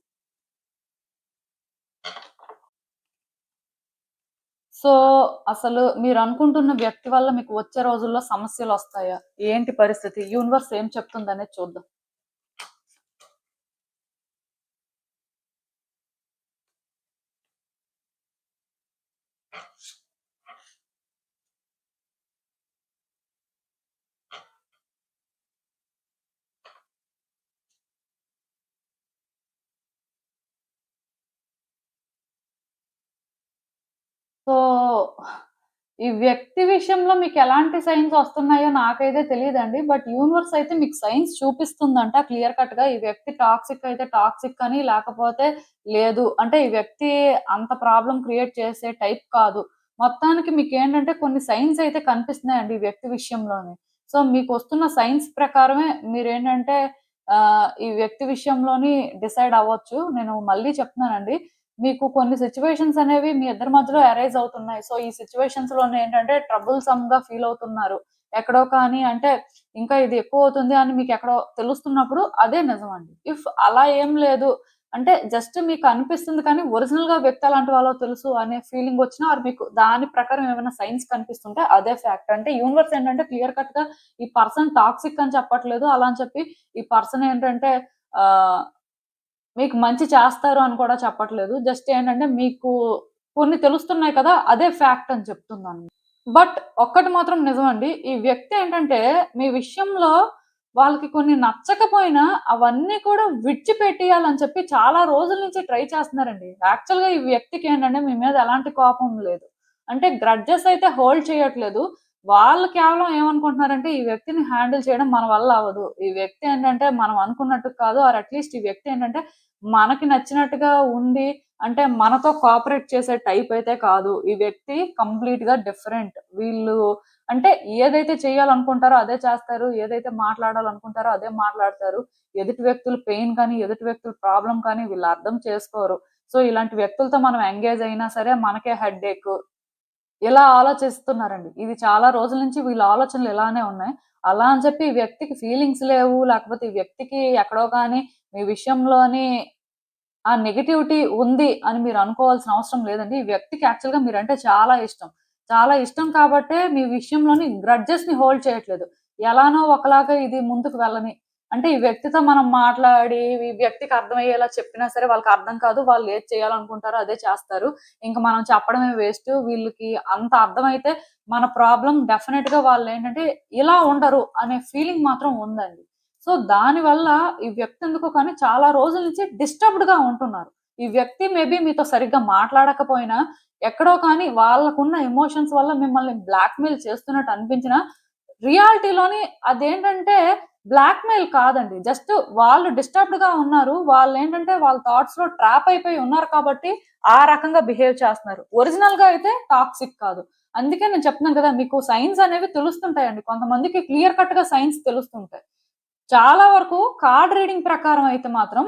[SPEAKER 1] సో అసలు మీరు అనుకుంటున్న వ్యక్తి వల్ల మీకు వచ్చే రోజుల్లో సమస్యలు వస్తాయా? ఏంటి పరిస్థితి? యూనివర్స్ ఏం చెప్తుందనేది చూద్దాం. సో ఈ వ్యక్తి విషయంలో మీకు ఎలాంటి సైన్స్ వస్తున్నాయో నాకైతే తెలియదండి. బట్ యూనివర్స్ అయితే మీకు సైన్స్ చూపిస్తుందంట క్లియర్ కట్ గా. ఈ వ్యక్తి టాక్సిక్ అయితే టాక్సిక్ అని, లేకపోతే లేదు అంటే ఈ వ్యక్తి అంత ప్రాబ్లం క్రియేట్ చేసే టైప్ కాదు. మొత్తానికి మీకు ఏంటంటే కొన్ని సైన్స్ అయితే కనిపిస్తున్నాయండి ఈ వ్యక్తి విషయంలోనే. సో మీకు వస్తున్న సైన్స్ ప్రకారమే మీరేంటంటే ఈ వ్యక్తి విషయంలోని డిసైడ్ అవ్వచ్చు. నేను మళ్ళీ చెప్తున్నానండి, మీకు కొన్ని సిచ్యువేషన్స్ అనేవి మీ ఇద్దరి మధ్యలో అరైజ్ అవుతున్నాయి. సో ఈ సిచ్యువేషన్స్ లోనే ఏంటంటే ట్రబుల్ సమ్ గా ఫీల్ అవుతున్నారు. ఎక్కడో కానీ అంటే ఇంకా ఇది ఎక్కువ అవుతుంది అని మీకు ఎక్కడో తెలుస్తున్నప్పుడు అదే నిజం అండి. ఇఫ్ అలా ఏం లేదు అంటే జస్ట్ మీకు అనిపిస్తుంది కానీ ఒరిజినల్ గా వ్యక్తి అలాంటి వాళ్ళో తెలుసు అనే ఫీలింగ్ వచ్చినా ఆర్ మీకు దాని ప్రకారం ఏమైనా సైన్స్ కనిపిస్తుంటే అదే ఫ్యాక్ట్. అంటే యూనివర్స్ ఏంటంటే క్లియర్ కట్ గా ఈ పర్సన్ టాక్సిక్ అని చెప్పట్లేదు. అలా అని చెప్పి ఈ పర్సన్ ఏంటంటే ఆ మీకు మంచి చేస్తారు అని కూడా చెప్పట్లేదు. జస్ట్ ఏంటంటే మీకు కొన్ని తెలుస్తున్నాయి కదా! అదే ఫ్యాక్ట్ అని చెప్తున్నాను. బట్ ఒక్కటి మాత్రం నిజమండి. ఈ వ్యక్తి ఏంటంటే మీ విషయంలో వాళ్ళకి కొన్ని నచ్చకపోయినా అవన్నీ కూడా విడిచిపెట్టేయాలని చెప్పి చాలా రోజుల నుంచి ట్రై చేస్తున్నారండి. యాక్చువల్‌గా ఈ వ్యక్తికి ఏంటంటే మీ మీద ఎలాంటి కోపం లేదు. అంటే గ్రడ్జెస్ అయితే హోల్డ్ చేయట్లేదు. వాళ్ళు కేవలం ఏమనుకుంటున్నారంటే ఈ వ్యక్తిని హ్యాండిల్ చేయడం మన వల్ల అవ్వదు. ఈ వ్యక్తి ఏంటంటే మనం అనుకున్నట్టు కాదు. ఆర్ అట్‌లీస్ట్ ఈ వ్యక్తి ఏంటంటే మనకి నచ్చినట్టుగా ఉండి అంటే మనతో కోఆపరేట్ చేసే టైప్ అయితే కాదు. ఈ వ్యక్తి కంప్లీట్‌గా డిఫరెంట్. వీళ్ళు అంటే ఏదైతే చేయాలనుకుంటారో అదే చేస్తారు. ఏదైతే మాట్లాడాలనుకుంటారో అదే మాట్లాడతారు. ఎదుటి వ్యక్తుల పెయిన్ కానీ, ఎదుటి వ్యక్తుల ప్రాబ్లమ్ కానీ వీళ్ళు అర్థం చేసుకోరు. సో ఇలాంటి వ్యక్తులతో మనం ఎంగేజ్ అయినా సరే మనకే హెడ్‌ఏక్. ఇలా ఆలోచిస్తున్నారండి. ఇది చాలా రోజుల నుంచి వీళ్ళ ఆలోచనలు ఇలానే ఉన్నాయి. అలా అని చెప్పి ఈ వ్యక్తికి ఫీలింగ్స్ లేవు. లేకపోతే ఈ వ్యక్తికి ఎక్కడో గాని మీ విషయంలోని ఆ నెగటివిటీ ఉంది అని మీరు అనుకోవాల్సిన అవసరం లేదండి. ఈ వ్యక్తికి యాక్చువల్‌గా మీరంటే చాలా ఇష్టం. చాలా ఇష్టం కాబట్టే మీ విషయంలోని గ్రడ్జెస్‌ని హోల్డ్ చేయట్లేదు. ఎలానో ఒకలాగా ఇది ముందుకు వెళ్ళని. అంటే ఈ వ్యక్తితో మనం మాట్లాడి ఈ వ్యక్తికి అర్థమయ్యేలా చెప్పినా సరే వాళ్ళకి అర్థం కాదు. వాళ్ళు ఏది చేయాలనుకుంటారో అదే చేస్తారు. ఇంక మనం చెప్పడమే వేస్ట్. వీళ్ళకి అంత అర్థమైతే మన ప్రాబ్లమ్ డెఫినిట్‌గా వాళ్ళేంటంటే ఇలా ఉండరు అనే ఫీలింగ్ మాత్రం ఉందండి. సో దానివల్ల ఈ వ్యక్తి ఎందుకో కానీ చాలా రోజుల నుంచి డిస్టర్బ్డ్‌గా ఉంటున్నారు. ఈ వ్యక్తి మేబీ మీతో సరిగ్గా మాట్లాడకపోయినా, ఎక్కడో కానీ వాళ్ళకున్న ఎమోషన్స్ వల్ల మిమ్మల్ని బ్లాక్‌మెయిల్ చేస్తున్నట్టు అనిపించినా, రియాలిటీలోని అదేంటంటే బ్లాక్‌మెయిల్ కాదండి. జస్ట్ వాళ్ళు డిస్టర్బ్డ్‌గా ఉన్నారు. వాళ్ళేంటంటే వాళ్ళ థాట్స్‌లో ట్రాప్ అయిపోయి ఉన్నారు కాబట్టి ఆ రకంగా బిహేవ్ చేస్తున్నారు. ఒరిజినల్‌గా అయితే టాక్సిక్ కాదు. అందుకే నేను చెప్తున్నాను కదా! మీకు సైన్స్ అనేవి తెలుస్తుంటాయండి. కొంతమందికి క్లియర్ కట్‌గా సైన్స్ తెలుస్తుంటాయి. చాలా వరకు కార్డ్ రీడింగ్ ప్రకారం అయితే మాత్రం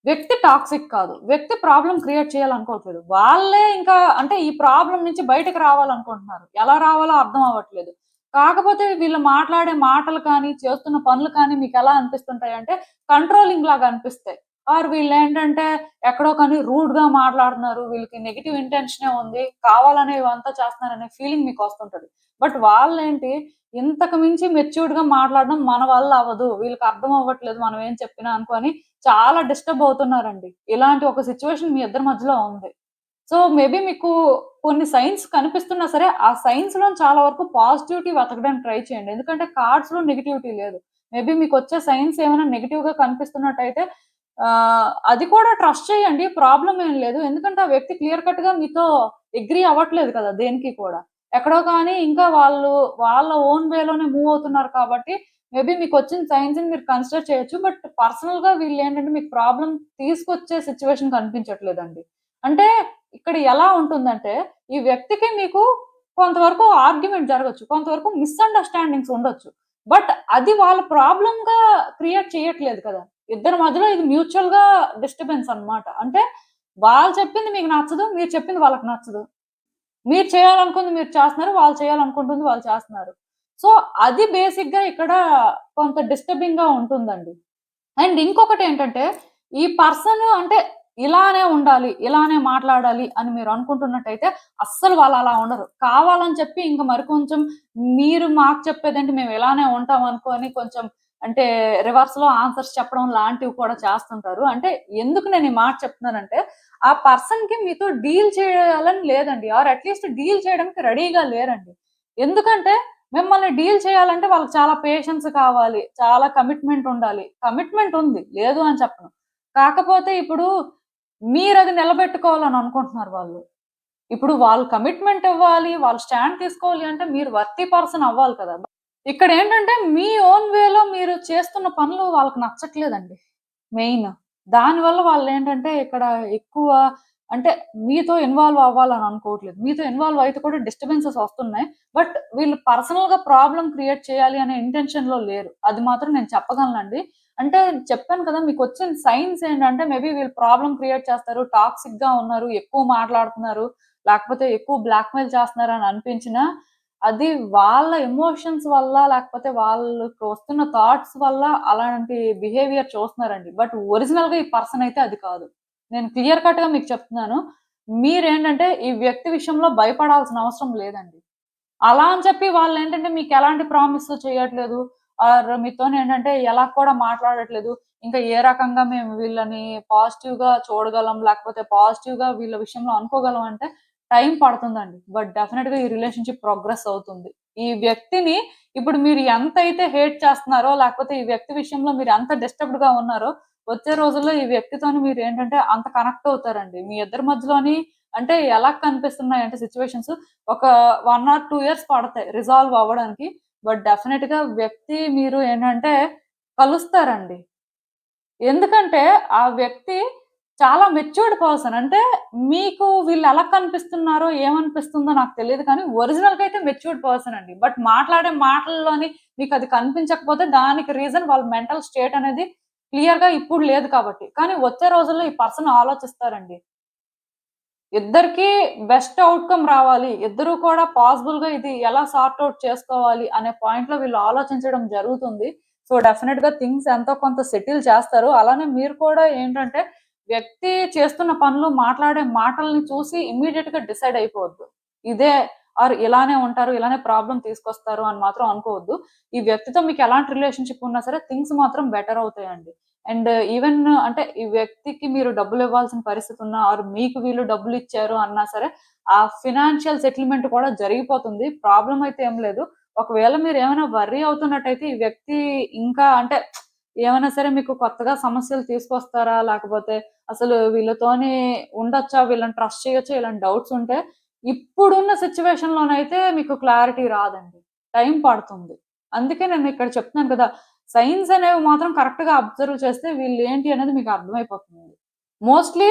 [SPEAKER 1] వ్యక్తి టాక్సిక్ కాదు. వ్యక్తి ప్రాబ్లమ్ క్రియేట్ చేయాలనుకోవట్లేదు. వాళ్ళే ఇంకా అంటే ఈ ప్రాబ్లమ్ నుంచి బయటకి రావాలనుకుంటున్నారు. ఎలా రావాలో అర్థం అవ్వట్లేదు. కాకపోతే వీళ్ళు మాట్లాడే మాటలు కానీ, చేస్తున్న పనులు కానీ మీకెలా అనిపిస్తుంటాయంటే కంట్రోలింగ్ లాగా అనిపిస్తాయి. ఆర్ వీళ్ళేంటంటే ఎక్కడో కానీ రూడ్‌గా మాట్లాడుతున్నారు. వీళ్ళకి నెగెటివ్ ఇంటెన్షనే ఉంది. కావాలనే ఇవంతా చేస్తున్నారనే ఫీలింగ్ మీకొస్తుంటది. బట్ వాళ్ళేంటి ఇంతకు మించి మెచ్యూర్డ్‌గా మాట్లాడడం మన వల్ల అవ్వదు. వీళ్ళకి అర్థం అవ్వట్లేదు మనం ఏం చెప్పినా అనుకోని చాలా డిస్టర్బ్ అవుతున్నారండి. ఇలాంటి ఒక సిట్యుయేషన్ మీ ఇద్దరి మధ్యలో ఉంది. సో, మేబీ మీకు కొన్ని సైన్స్ కనిపిస్తున్నా సరే, ఆ సైన్స్‌లోని చాలా వరకు పాజిటివిటీ వెతకడానికి ట్రై చేయండి. ఎందుకంటే కార్డ్స్‌లో నెగటివిటీ లేదు. మేబీ మీకొచ్చే సైన్స్ ఏమైనా నెగెటివ్‌గా కనిపిస్తున్నట్టయితే అది కూడా ట్రస్ట్ చేయండి. ప్రాబ్లమ్ ఏం లేదు. ఎందుకంటే ఆ వ్యక్తి క్లియర్ కట్‌గా మీతో అగ్రీ అవ్వట్లేదు కదా! దేనికి కూడా. ఎక్కడో కానీ ఇంకా వాళ్ళు వాళ్ళ ఓన్ వేలోనే మూవ్ అవుతున్నారు కాబట్టి మేబీ మీకొచ్చిన సైన్స్‌ని మీరు కన్సిడర్ చేయొచ్చు. బట్ పర్సనల్‌గా వీళ్ళేంటంటే మీకు ప్రాబ్లమ్ తీసుకొచ్చే సిట్యుయేషన్ కనిపించట్లేదండి. అంటే ఇక్కడ ఎలా ఉంటుందంటే ఈ వ్యక్తికి మీకు కొంతవరకు ఆర్గ్యుమెంట్ జరగచ్చు, కొంతవరకు మిస్అండర్‌స్టాండింగ్స్ ఉండొచ్చు. బట్ అది వాళ్ళ ప్రాబ్లమ్‌గా క్రియేట్ చేయట్లేదు కదా! ఇద్దరి మధ్యలో ఇది మ్యూచువల్‌గా డిస్టర్బెన్స్ అన్నమాట. అంటే వాళ్ళు చెప్పింది మీకు నచ్చదు, మీరు చెప్పింది వాళ్ళకి నచ్చదు. మీరు చేయాలనుకుంది మీరు చేస్తున్నారు, వాళ్ళు చేయాలనుకుంటుంది వాళ్ళు చేస్తున్నారు. సో, అది బేసిక్‌గా ఇక్కడ కొంత డిస్టర్బింగ్‌గా ఉంటుందండి. అండ్ ఇంకొకటేంటంటే, ఈ పర్సన్ అంటే ఇలానే ఉండాలి, ఇలానే మాట్లాడాలి అని మీరు అనుకుంటున్నట్టయితే అస్సలు వాళ్ళలా ఉండరు. కావాలని చెప్పి ఇంక మరి కొంచెం మీరు మాకు చెప్పేదేంటి మేము ఇలానే ఉంటాం అనుకోని కొంచెం అంటే రివర్స్‌లో ఆన్సర్స్ చెప్పడం లాంటివి కూడా చేస్తుంటారు. అంటే ఎందుకు నేను ఈ మాట చెప్తున్నానంటే, ఆ పర్సన్‌కి మీతో డీల్ చేయాలని లేదండి. ఆర్ అట్‌లీస్ట్ డీల్ చేయడానికి రెడీగా లేరండి. ఎందుకంటే మిమ్మల్ని డీల్ చేయాలంటే వాళ్ళకి చాలా పేషెన్స్ కావాలి. చాలా కమిట్మెంట్ ఉండాలి. కమిట్మెంట్ ఉంది. లేదు అని చెప్పను. కాకపోతే ఇప్పుడు మీరది నిలబెట్టుకోవాలని అనుకుంటున్నారు వాళ్ళు. ఇప్పుడు వాళ్ళు కమిట్మెంట్ ఇవ్వాలి. వాళ్ళు స్టాండ్ తీసుకోవాలి అంటే మీరు వర్తీ పర్సన్ అవ్వాలి కదా! ఇక్కడేంటంటే మీ ఓన్ వేలో మీరు చేస్తున్న పనులు వాళ్ళకి నచ్చట్లేదండి మెయిన్. దానివల్ల వాళ్ళేంటంటే ఇక్కడ ఎక్కువ అంటే మీతో ఇన్వాల్వ్ అవ్వాలని అనుకోవట్లేదు. మీతో ఇన్వాల్వ్ అయితే కూడా డిస్టర్బెన్సెస్ వస్తున్నాయి. బట్ వీళ్ళు పర్సనల్‌గా ప్రాబ్లమ్ క్రియేట్ చేయాలి అనే ఇంటెన్షన్‌లో లేరు. అది మాత్రం నేను చెప్పగలనండి. అంటే చెప్పాను కదా! మీకొచ్చిన సైన్స్ ఏంటంటే మేబీ వీళ్ళు ప్రాబ్లమ్ క్రియేట్ చేస్తారు. టాక్సిక్‌గా ఉన్నారు. ఎక్కువ మాట్లాడుతున్నారు. లేకపోతే ఎక్కువ బ్లాక్‌మెయిల్ చేస్తున్నారు అని అనిపించినా అది వాళ్ళ ఎమోషన్స్ వల్ల, లేకపోతే వాళ్ళకి వస్తున్న థాట్స్ వల్ల అలాంటి బిహేవియర్ చూస్తున్నారండి. బట్ ఒరిజినల్‌గా ఈ పర్సన్ అయితే అది కాదు. నేను క్లియర్ కట్‌గా మీకు చెప్తున్నాను. మీరేంటంటే ఈ వ్యక్తి విషయంలో భయపడాల్సిన అవసరం లేదండి. అలా అని చెప్పి వాళ్ళేంటంటే మీకెలాంటి ప్రామిస్ చేయట్లేదు. ఆర్ మీతోనేంటంటే ఎలా కూడా మాట్లాడట్లేదు. ఇంకా ఏ రకంగా మేము వీళ్ళని పాజిటివ్‌గా చూడగలం, లేకపోతే పాజిటివ్‌గా వీళ్ళ విషయంలో అనుకోగలం అంటే టైం పడుతుందండి. బట్ డెఫినిట్‌గా ఈ రిలేషన్‌షిప్ ప్రోగ్రెస్ అవుతుంది. ఈ వ్యక్తిని ఇప్పుడు మీరు ఎంతైతే హేట్ చేస్తున్నారో, లేకపోతే ఈ వ్యక్తి విషయంలో మీరు ఎంత డిస్టర్బ్డ్‌గా ఉన్నారో, వచ్చే రోజుల్లో ఈ వ్యక్తితోని మీరేంటంటే అంత కనెక్ట్ అవుతారండి. మీ ఇద్దరి మధ్యలోని అంటే ఎలా కనిపిస్తున్నాయంటే సిట్యుయేషన్స్ ఒక 1 ఆర్ 2 ఇయర్స్ పడతాయి రిజాల్వ్ అవ్వడానికి. బట్ డెఫినిట్‌గా వ్యక్తి మీరు ఏంటంటే కలుస్తారండి. ఎందుకంటే ఆ వ్యక్తి చాలా మెచ్యూర్డ్ పర్సన్. అంటే మీకు వీళ్ళు ఎలా కనిపిస్తున్నారో, ఏమనిపిస్తుందో నాకు తెలీదు కానీ ఒరిజినల్‌గా అయితే మెచ్యూర్డ్ పర్సన్ అండి. బట్ మాట్లాడే మాటల్లోని మీకది కనిపించకపోతే దానికి రీజన్ వాళ్ళ మెంటల్ స్టేట్ అనేది క్లియర్‌గా ఇప్పుడు లేదు కాబట్టి. కానీ వచ్చే రోజుల్లో ఈ పర్సన్ ఆలోచిస్తారండి. ఇద్దరికీ బెస్ట్ ఔట్‌కమ్ రావాలి. ఇద్దరు కూడా పాజిబుల్‌గా ఇది ఎలా సార్ట్ ఔట్ చేసుకోవాలి అనే పాయింట్‌లో వీళ్ళు ఆలోచించడం జరుగుతుంది. సో, డెఫినిట్‌గా థింగ్స్ ఎంతో కొంత సెటిల్ చేస్తారు. అలానే మీరు కూడా ఏంటంటే, వ్యక్తి చేస్తున్న పనులు, మాట్లాడే మాటల్ని చూసి ఇమ్మీడియేట్‌గా డిసైడ్ అయిపోవద్దు. ఇదే ఆర్ ఇలానే ఉంటారు, ఇలానే ప్రాబ్లమ్ తీసుకొస్తారు అని మాత్రం అనుకోవద్దు. ఈ వ్యక్తితో మీకు ఎలాంటి రిలేషన్‌షిప్ ఉన్నా సరే థింగ్స్ మాత్రం బెటర్ అవుతాయండి. అండ్ ఈవెన్ అంటే ఈ వ్యక్తికి మీరు డబ్బులివ్వాల్సిన పరిస్థితున్నా ఆర్ మీకు వీళ్ళు డబ్బులిచ్చారు అన్నా సరే, ఆ ఫినాన్షియల్ సెటిల్‌మెంట్ కూడా జరిగిపోతుంది. ప్రాబ్లమ్ అయితే ఏం లేదు. ఒకవేళ మీరేమైనా వర్రీ అవుతున్నట్టయితే ఈ వ్యక్తి ఇంకా అంటే ఏమైనా సరే మీకు కొత్తగా సమస్యలు తీసుకొస్తారా? లేకపోతే అసలు వీళ్ళతోని ఉండొచ్చా? వీళ్ళని ట్రస్ట్ చేయొచ్చా? ఇలాంటి డౌట్స్ ఉంటే ఇప్పుడున్న సిట్యుయేషన్‌లోనైతే మీకు క్లారిటీ రాదండి. టైం పడుతుంది. అందుకే నేను ఇక్కడ చెప్తున్నాను కదా! సైన్స్ అనేవి మాత్రం కరెక్ట్‌గా అబ్జర్వ్ చేస్తే వీళ్ళేంటి అనేది మీకు అర్థమైపోతుంది. మోస్ట్‌లీ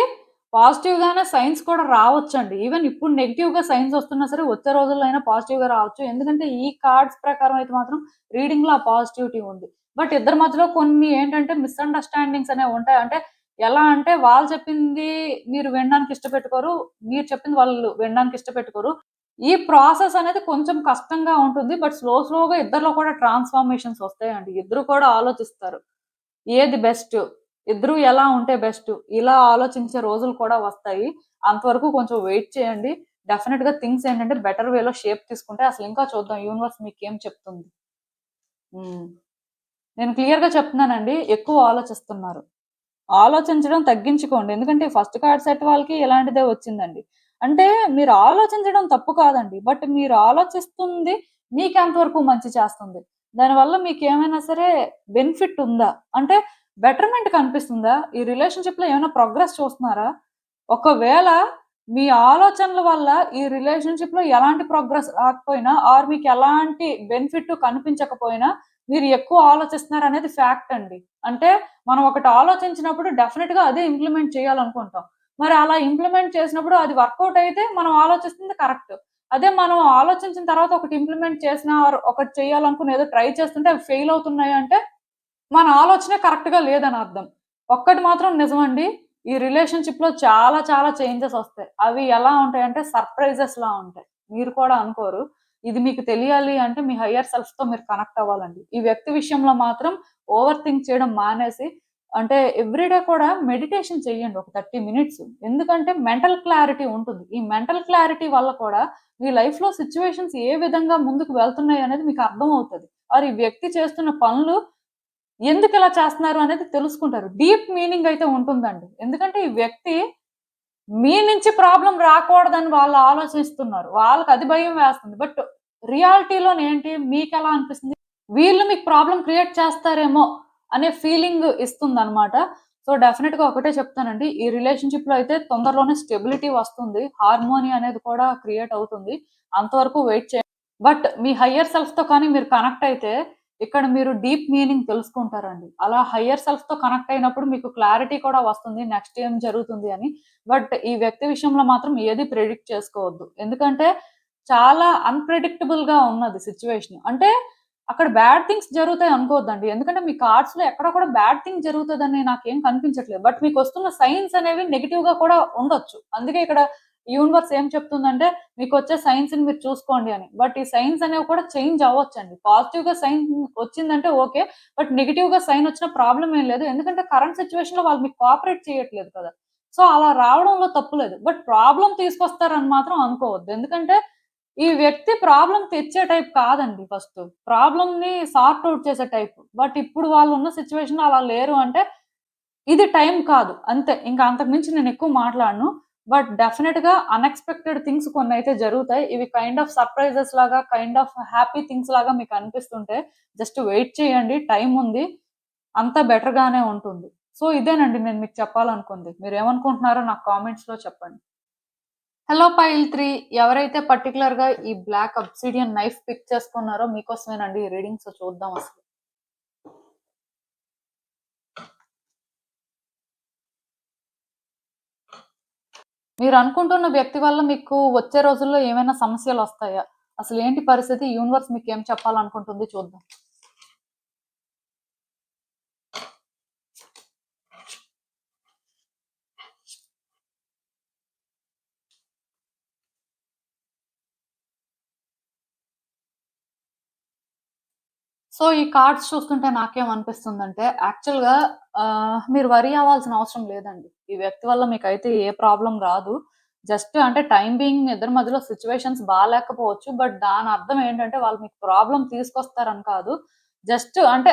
[SPEAKER 1] పాజిటివ్‌గానే సైన్స్ కూడా రావచ్చండి. ఈవెన్ ఇప్పుడు నెగెటివ్‌గా సైన్స్ వస్తున్నా సరే వచ్చే రోజుల్లో అయినా పాజిటివ్‌గా రావచ్చు. ఎందుకంటే ఈ కార్డ్స్ ప్రకారం అయితే మాత్రం రీడింగ్‌లో ఆ పాజిటివిటీ ఉంది. బట్ ఇద్దరి మధ్యలో కొన్ని ఏంటంటే మిస్‌అండర్‌స్టాండింగ్స్ అనేవి ఉంటాయి. అంటే ఎలా అంటే వాళ్ళు చెప్పింది మీరు వినడానికి ఇష్టపెట్టుకోరు. మీరు చెప్పింది వాళ్ళు వినడానికి ఇష్టపెట్టుకోరు. ఈ ప్రాసెస్ అనేది కొంచెం కష్టంగా ఉంటుంది. బట్ స్లోగా ఇద్దరిలో కూడా ట్రాన్స్‌ఫర్మేషన్స్ వస్తాయండి. ఇద్దరు కూడా ఆలోచిస్తారు. ఏది బెస్ట్? ఇద్దరు ఎలా ఉంటే బెస్ట్? ఇలా ఆలోచించే రోజులు కూడా వస్తాయి. అంతవరకు కొంచెం వెయిట్ చేయండి. డెఫినిట్‌గా థింగ్స్ ఏంటంటే బెటర్ వేలో షేప్ తీసుకుంటాయి. అసలు ఇంకా చూద్దాం యూనివర్స్ మీకేం చెప్తుంది. హ్మ్. నేను క్లియర్‌గా చెప్తున్నానండి. ఎక్కువ ఆలోచిస్తున్నారు. ఆలోచించడం తగ్గించుకోండి. ఎందుకంటే ఫస్ట్ కార్డ్ సెట్ వాళ్ళకి ఇలాంటిదే వచ్చిందండి. అంటే మీరు ఆలోచించడం తప్పు కాదండి. బట్ మీరు ఆలోచిస్తుంది మీకెంత వరకు మంచి చేస్తుంది? దానివల్ల మీకేమైనా సరే బెనిఫిట్ ఉందా? అంటే బెటర్‌మెంట్ కనిపిస్తుందా? ఈ రిలేషన్‌షిప్‌లో ఏమైనా ప్రోగ్రెస్ చూస్తున్నారా? ఒకవేళ మీ ఆలోచనల వల్ల ఈ రిలేషన్‌షిప్‌లో ఎలాంటి ప్రోగ్రెస్ రాకపోయినా ఆర్ మీకెలాంటి బెనిఫిట్ కనిపించకపోయినా మీరు ఎక్కువ ఆలోచిస్తున్నారనేది ఫ్యాక్ట్ అండి. అంటే మనం ఒకటి ఆలోచించినప్పుడు డెఫినిట్‌గా అదే ఇంప్లిమెంట్ చేయాలనుకుంటాం. మరి అలా ఇంప్లిమెంట్ చేసినప్పుడు అది వర్కౌట్ అయితే మనం ఆలోచిస్తుంది కరెక్ట్. అదే మనం ఆలోచించిన తర్వాత ఒకటి ఇంప్లిమెంట్ చేసినా ఒకటి చేయాలనుకుని ఏదో ట్రై చేస్తుంటే అవి ఫెయిల్ అవుతున్నాయి అంటే మన ఆలోచనే కరెక్ట్ గా లేదని అర్థం. ఒక్కటి మాత్రం నిజమండి. ఈ రిలేషన్‌షిప్‌లో చాలా చాలా చేంజెస్ ఒస్తాయి. అవి ఎలా ఉంటాయంటే సర్ప్రైజెస్‌లా ఉంటాయి. మీరు కూడా అనుకోరు. ఇది మీకు తెలియాలి అంటే మీ హయ్యర్ సెల్ఫ్‌తో మీరు కనెక్ట్ అవ్వాలండి. ఈ వ్యక్తి విషయంలో మాత్రం ఓవర్ థింక్ చేయడం మానేసి అంటే ఎవ్రీ డే కూడా మెడిటేషన్ చేయండి ఒక 30 మినిట్స్. ఎందుకంటే మెంటల్ క్లారిటీ ఉంటుంది. ఈ మెంటల్ క్లారిటీ వల్ల కూడా మీ లైఫ్‌లో సిట్యుయేషన్స్ ఏ విధంగా ముందుకు వెళ్తున్నాయి అనేది మీకు అర్థమవుతది. ఆర్ ఈ వ్యక్తి చేస్తున్న పనులు ఎందుకిలా చేస్తున్నారు అనేది తెలుసుకుంటారు. డీప్ మీనింగ్ అయితే ఉంటుందండి. ఎందుకంటే ఈ వ్యక్తి మీ నుంచి ప్రాబ్లమ్ రాకూడదని వాళ్ళు ఆలోచిస్తున్నారు. వాళ్ళకి అది భయం వేస్తుంది. బట్ రియాలిటీలోనేంటి మీకెలా అనిపిస్తుంది? వీళ్ళు మీకు ప్రాబ్లమ్ క్రియేట్ చేస్తారేమో అనే ఫీలింగ్ ఇస్తుందనమాట. సో, డెఫినిట్‌గా ఒకటే చెప్తానండి. ఈ రిలేషన్‌షిప్‌లో అయితే తొందరలోనే స్టెబిలిటీ వస్తుంది. హార్మోనీ అనేది కూడా క్రియేట్ అవుతుంది. అంతవరకు వెయిట్ చేయండి. బట్ మీ హయ్యర్ సెల్ఫ్‌తో కానీ మీరు కనెక్ట్ అయితే ఇక్కడ మీరు డీప్ మీనింగ్ తెలుసుకుంటారండి. అలా హయ్యర్ సెల్ఫ్‌తో కనెక్ట్ అయినప్పుడు మీకు క్లారిటీ కూడా వస్తుంది. నెక్స్ట్ ఏం జరుగుతుంది అని. బట్ ఈ వ్యక్తి విషయంలో మాత్రం ఏది ప్రెడిక్ట్ చేసుకోవద్దు. ఎందుకంటే చాలా అన్‌ప్రెడిక్టబుల్‌గా ఉన్నది సిట్యుయేషన్. అంటే అక్కడ బ్యాడ్ థింగ్స్ జరుగుతాయి అనుకోవద్దండి. ఎందుకంటే మీ కార్డ్స్‌లో ఎక్కడ కూడా బ్యాడ్ థింగ్ జరుగుతదని నాకేం కనిపించట్లేదు. బట్ మీకొస్తున్న సైన్స్ అనేవి నెగెటివ్‌గా కూడా ఉండొచ్చు. అందుకే ఇక్కడ యూనివర్స్ ఏం చెప్తుందంటే మీకొచ్చే సైన్స్‌ని మీరు చూసుకోండి అని. బట్ ఈ సైన్స్ అనేవి కూడా చేంజ్ అవ్వొచ్చండి. పాజిటివ్‌గా సైన్ వచ్చిందంటే ఓకే. బట్ నెగెటివ్‌గా సైన్ వచ్చిన ప్రాబ్లమ్ ఏం లేదు. ఎందుకంటే కరెంట్ సిట్యుయేషన్‌లో వాళ్ళు మీకు కోఆపరేట్ చేయట్లేదు కదా! సో, అలా రావడంలో తప్పు లేదు. బట్ ప్రాబ్లమ్ తీసుకొస్తారని మాత్రం అనుకోవద్దు. ఎందుకంటే ఈ వ్యక్తి ప్రాబ్లమ్ తెచ్చే టైప్ కాదండి ఫస్ట్. ప్రాబ్లమ్‌ని సార్ట్ ఔట్ చేసే టైప్. బట్ ఇప్పుడు వాళ్ళున్న సిట్యుయేషన్‌లో అలా లేరు అంటే ఇది టైం కాదు. అంతే. ఇంకా అంతకు మించి నేనెక్కువ మాట్లాడను. బట్ డెఫినిట్‌గా అన్‌ఎక్స్‌పెక్టెడ్ థింగ్స్ కొన్నైతే జరుగుతాయి. ఇవి కైండ్ ఆఫ్ సర్‌ప్రైజెస్ లాగా, కైండ్ ఆఫ్ హ్యాపీ థింగ్స్ లాగా మీకనిపిస్తుంటే జస్ట్ వెయిట్ చేయండి. టైం ఉంది. అంతా బెటర్‌గానే ఉంటుంది. సో, ఇదేనండి నేను మీకు చెప్పాలనుకుంది. మీరేమనుకుంటున్నారో నాకు కామెంట్స్‌లో చెప్పండి. హలో పైల్ 3 ఎవరైతే పర్టిక్యులర్‌గా ఈ బ్లాక్ అబ్సిడియన్ నైఫ్ పిక్ చేసుకున్నారో మీకోసమేనండి ఈ రీడింగ్. సో, చూద్దాం అసలు. మీరు అనుకుంటున్న వ్యక్తి వల్ల మీకు వచ్చే రోజుల్లో ఏమైనా సమస్యలొస్తాయా? అసలేంటి పరిస్థితి? యూనివర్స్ మీకేం చెప్పాలనుకుంటుంది చూద్దాం. సో, ఈ కార్డ్స్ చూస్తుంటే నాకేమనిపిస్తుందంటే యాక్చువల్‌గా మీరు వరీ అవ్వాల్సిన అవసరం లేదండి. ఈ వ్యక్తి వల్ల మీకైతే ఏ ప్రాబ్లమ్ రాదు. జస్ట్ అంటే టైమ్ బీయింగ్ మీ ఇద్దరి మధ్యలో సిట్యుయేషన్స్ బాలేకపోవచ్చు. బట్ దాని అర్థం ఏంటంటే వాళ్ళు మీకు ప్రాబ్లమ్ తీసుకొస్తారని కాదు. జస్ట్ అంటే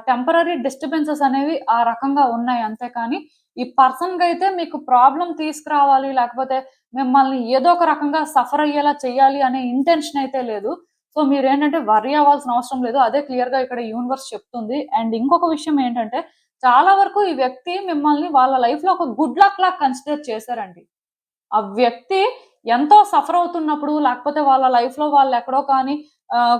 [SPEAKER 1] టెంపరరీ డిస్టర్బెన్సెస్ అనేవి ఆ రకంగా ఉన్నాయి అంతే కానీ, ఈ పర్సన్‌కైతే మీకు ప్రాబ్లమ్ తీసుకురావాలి లేకపోతే మిమ్మల్ని ఏదో ఒక రకంగా సఫర్ అయ్యేలా చేయాలి అనే ఇంటెన్షన్ అయితే లేదు. సో, మీరేంటంటే వర్రీ అవ్వాల్సిన అవసరం లేదు. అదే క్లియర్‌గా ఇక్కడ యూనివర్స్ చెప్తుంది. అండ్ ఇంకొక విషయం ఏంటంటే, చాలా వరకు ఈ వ్యక్తి మిమ్మల్ని వాళ్ళ లైఫ్‌లో ఒక గుడ్ లక్ లాగా కన్సిడర్ చేశారండి. ఆ వ్యక్తి ఎంతో సఫర్ అవుతున్నప్పుడు, లేకపోతే వాళ్ళ లైఫ్‌లో వాళ్ళెక్కడో కానీ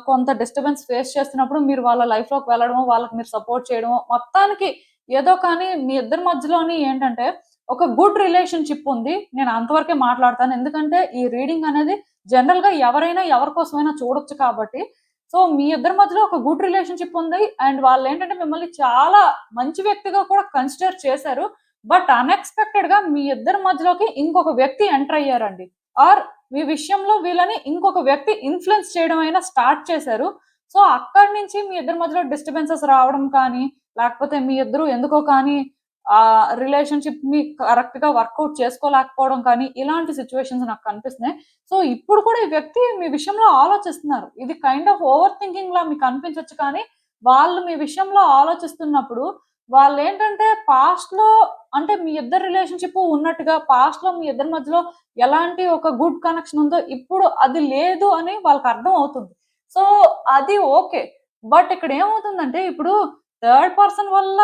[SPEAKER 1] కొంత డిస్టర్బెన్స్ ఫేస్ చేస్తున్నప్పుడు మీరు వాళ్ళ లైఫ్‌లోకి వెళ్ళడమో, వాళ్ళకి మీరు సపోర్ట్ చేయడమో, మొత్తానికి ఏదో కానీ మీ ఇద్దరి మధ్యలోని ఏంటంటే, ఒక గుడ్ రిలేషన్‌షిప్ ఉంది. నేను అంతవరకే మాట్లాడతాను. ఎందుకంటే ఈ రీడింగ్ అనేది జనరల్‌గా ఎవరైనా ఎవరి కోసమైనా చూడొచ్చు కాబట్టి. సో, మీ ఇద్దరి మధ్యలో ఒక గుడ్ రిలేషన్‌షిప్ ఉంది. అండ్ వాళ్ళేంటంటే మిమ్మల్ని చాలా మంచి వ్యక్తిగా కూడా కన్సిడర్ చేశారు. బట్ అన్‌ఎక్స్‌పెక్టెడ్‌గా మీ ఇద్దరి మధ్యలోకి ఇంకొక వ్యక్తి ఎంటర్ అయ్యారండి. ఆర్ మీ విషయంలో వీళ్ళని ఇంకొక వ్యక్తి ఇన్‌ఫ్లూయెన్స్ చేయడం అయినా స్టార్ట్ చేశారు. సో, అక్కడి నుంచి మీ ఇద్దరి మధ్యలో డిస్టర్బెన్సెస్ రావడం కానీ, లేకపోతే మీ ఇద్దరు ఎందుకో కానీ రిలేషన్‌షిప్‌ని కరెక్ట్‌గా వర్కౌట్ చేసుకోలేకపోవడం కానీ, ఇలాంటి సిట్యుయేషన్స్ నాకు కనిపిస్తున్నాయి. సో, ఇప్పుడు కూడా ఈ వ్యక్తి మీ విషయంలో ఆలోచిస్తున్నారు. ఇది కైండ్ ఆఫ్ ఓవర్ థింకింగ్‌లా మీకు అనిపించొచ్చు కానీ, వాళ్ళు మీ విషయంలో ఆలోచిస్తున్నప్పుడు వాళ్ళేంటంటే పాస్ట్‌లో అంటే మీ ఇద్దరి రిలేషన్‌షిప్ ఉన్నట్టుగా పాస్ట్‌లో మీ ఇద్దరి మధ్యలో ఎలాంటి ఒక గుడ్ కనెక్షన్ ఉందో ఇప్పుడు అది లేదు అని వాళ్ళకర్థం అవుతుంది. సో, అది ఓకే. బట్ ఇక్కడ ఏమవుతుందంటే ఇప్పుడు థర్డ్ పర్సన్ వల్ల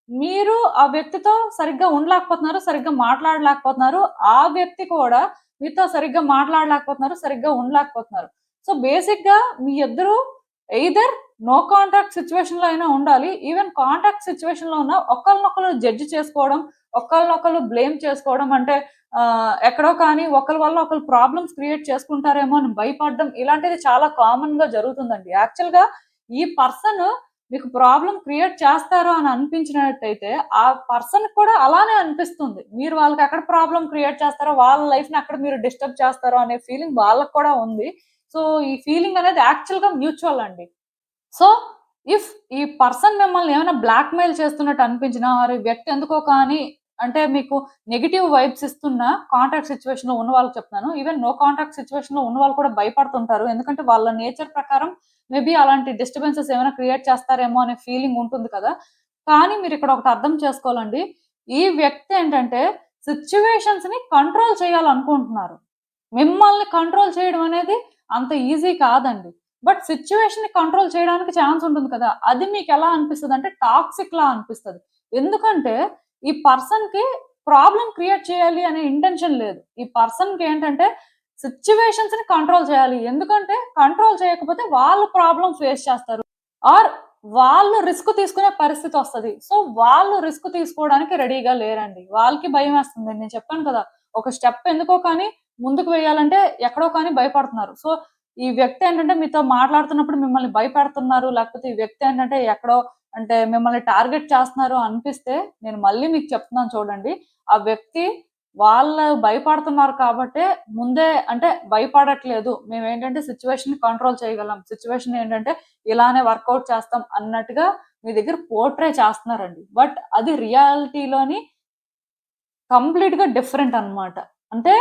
[SPEAKER 1] మీరు ఆ వ్యక్తితో సరిగ్గా ఉండలేకపోతున్నారు. సరిగ్గా మాట్లాడలేకపోతున్నారు. ఆ వ్యక్తి కూడా మీతో సరిగ్గా మాట్లాడలేకపోతున్నారు. సరిగ్గా ఉండలేకపోతున్నారు. సో, బేసిక్‌గా మీ ఇద్దరు ఎయిదర్ నో కాంటాక్ట్ సిచ్యువేషన్ లో అయినా ఉండాలి. ఈవెన్ కాంటాక్ట్ సిచ్యువేషన్ లో ఉన్న ఒకరినొకరు జడ్జి చేసుకోవడం, ఒకరినొకరు బ్లేమ్ చేసుకోవడం, అంటే ఎక్కడో కానీ ఒకరి వల్ల ఒకరు ప్రాబ్లమ్స్ క్రియేట్ చేసుకుంటారేమో అని భయపడడం, ఇలాంటిది చాలా కామన్ గా జరుగుతుందండి. యాక్చువల్ గా ఈ పర్సన్ మీకు ప్రాబ్లం క్రియేట్ చేస్తారు అని అనిపించినట్టయితే ఆ పర్సన్ కూడా అలానే అనిపిస్తుంది. మీరు వాళ్ళకి ఎక్కడ ప్రాబ్లం క్రియేట్ చేస్తారో, వాళ్ళ లైఫ్ ని అక్కడ మీరు డిస్టర్బ్ చేస్తారో అనే ఫీలింగ్ వాళ్ళకి కూడా ఉంది. సో ఈ ఫీలింగ్ అనేది యాక్చువల్ గా మ్యూచువల్ అండి. సో ఇఫ్ ఈ పర్సన్ మిమ్మల్ని ఏమైనా బ్లాక్మెయిల్ చేస్తున్నట్టు అనిపించినా, ఆర్ ఈ వ్యక్తి ఎందుకో కానీ అంటే మీకు నెగెటివ్ వైబ్స్ ఇస్తున్న కాంటాక్ట్ సిచ్యువేషన్ లో ఉన్న వాళ్ళకి చెప్తున్నాను. ఈవెన్ నో కాంటాక్ట్ సిచ్యువేషన్ లో ఉన్న వాళ్ళు కూడా భయపడుతుంటారు. ఎందుకంటే వాళ్ళ నేచర్ ప్రకారం మేబీ అలాంటి డిస్టర్బెన్సెస్ ఏమైనా క్రియేట్ చేస్తారేమో అనే ఫీలింగ్ ఉంటుంది కదా. కానీ మీరు ఇక్కడ ఒకటి అర్థం చేసుకోవాలండి. ఈ వ్యక్తి ఏంటంటే సిచ్యువేషన్స్ ని కంట్రోల్ చేయాలనుకుంటున్నారు. మిమ్మల్ని కంట్రోల్ చేయడం అనేది అంత ఈజీ కాదండి. బట్ సిచ్యువేషన్ ని కంట్రోల్ చేయడానికి ఛాన్స్ ఉంటుంది కదా. అది మీకు ఎలా అనిపిస్తుంది అంటే టాక్సిక్ లా అనిపిస్తుంది. ఎందుకంటే ఈ పర్సన్ కి ప్రాబ్లం క్రియేట్ చేయాలి అనే ఇంటెన్షన్ లేదు. ఈ పర్సన్ కి ఏంటంటే సిచ్యువేషన్స్ ని కంట్రోల్ చేయాలి. ఎందుకంటే కంట్రోల్ చేయకపోతే వాళ్ళు ప్రాబ్లం ఫేస్ చేస్తారు, ఆర్ వాళ్ళు రిస్క్ తీసుకునే పరిస్థితి వస్తుంది. సో వాళ్ళు రిస్క్ తీసుకోవడానికి రెడీగా లేరండి. వాళ్ళకి భయం వేస్తుంది. నేను చెప్పాను కదా, ఒక స్టెప్ ఎందుకో కానీ ముందుకు వేయాలంటే ఎక్కడో కానీ భయపడుతున్నారు. సో ఈ వ్యక్తి ఏంటంటే మీతో మాట్లాడుతున్నప్పుడు మిమ్మల్ని భయపెడుతున్నారు, లేకపోతే ఈ వ్యక్తి ఏంటంటే ఎక్కడో అంటే మిమ్మల్ని టార్గెట్ చేస్తున్నారు అనిపిస్తే, నేను మళ్ళీ మీకు చెప్తున్నాను చూడండి. ఆ వ్యక్తి వాళ్ళు భయపడుతున్నారు కాబట్టే ముందే అంటే భయపడట్లేదు. మేమేంటంటే సిచ్యువేషన్ కంట్రోల్ చేయగలం, సిచ్యువేషన్ ఏంటంటే ఇలానే వర్కౌట్ చేస్తాం అన్నట్టుగా మీ దగ్గర పోర్ట్రే చేస్తున్నారండి. బట్ అది రియాలిటీలోని కంప్లీట్ గా డిఫరెంట్ అన్నమాట. అంటే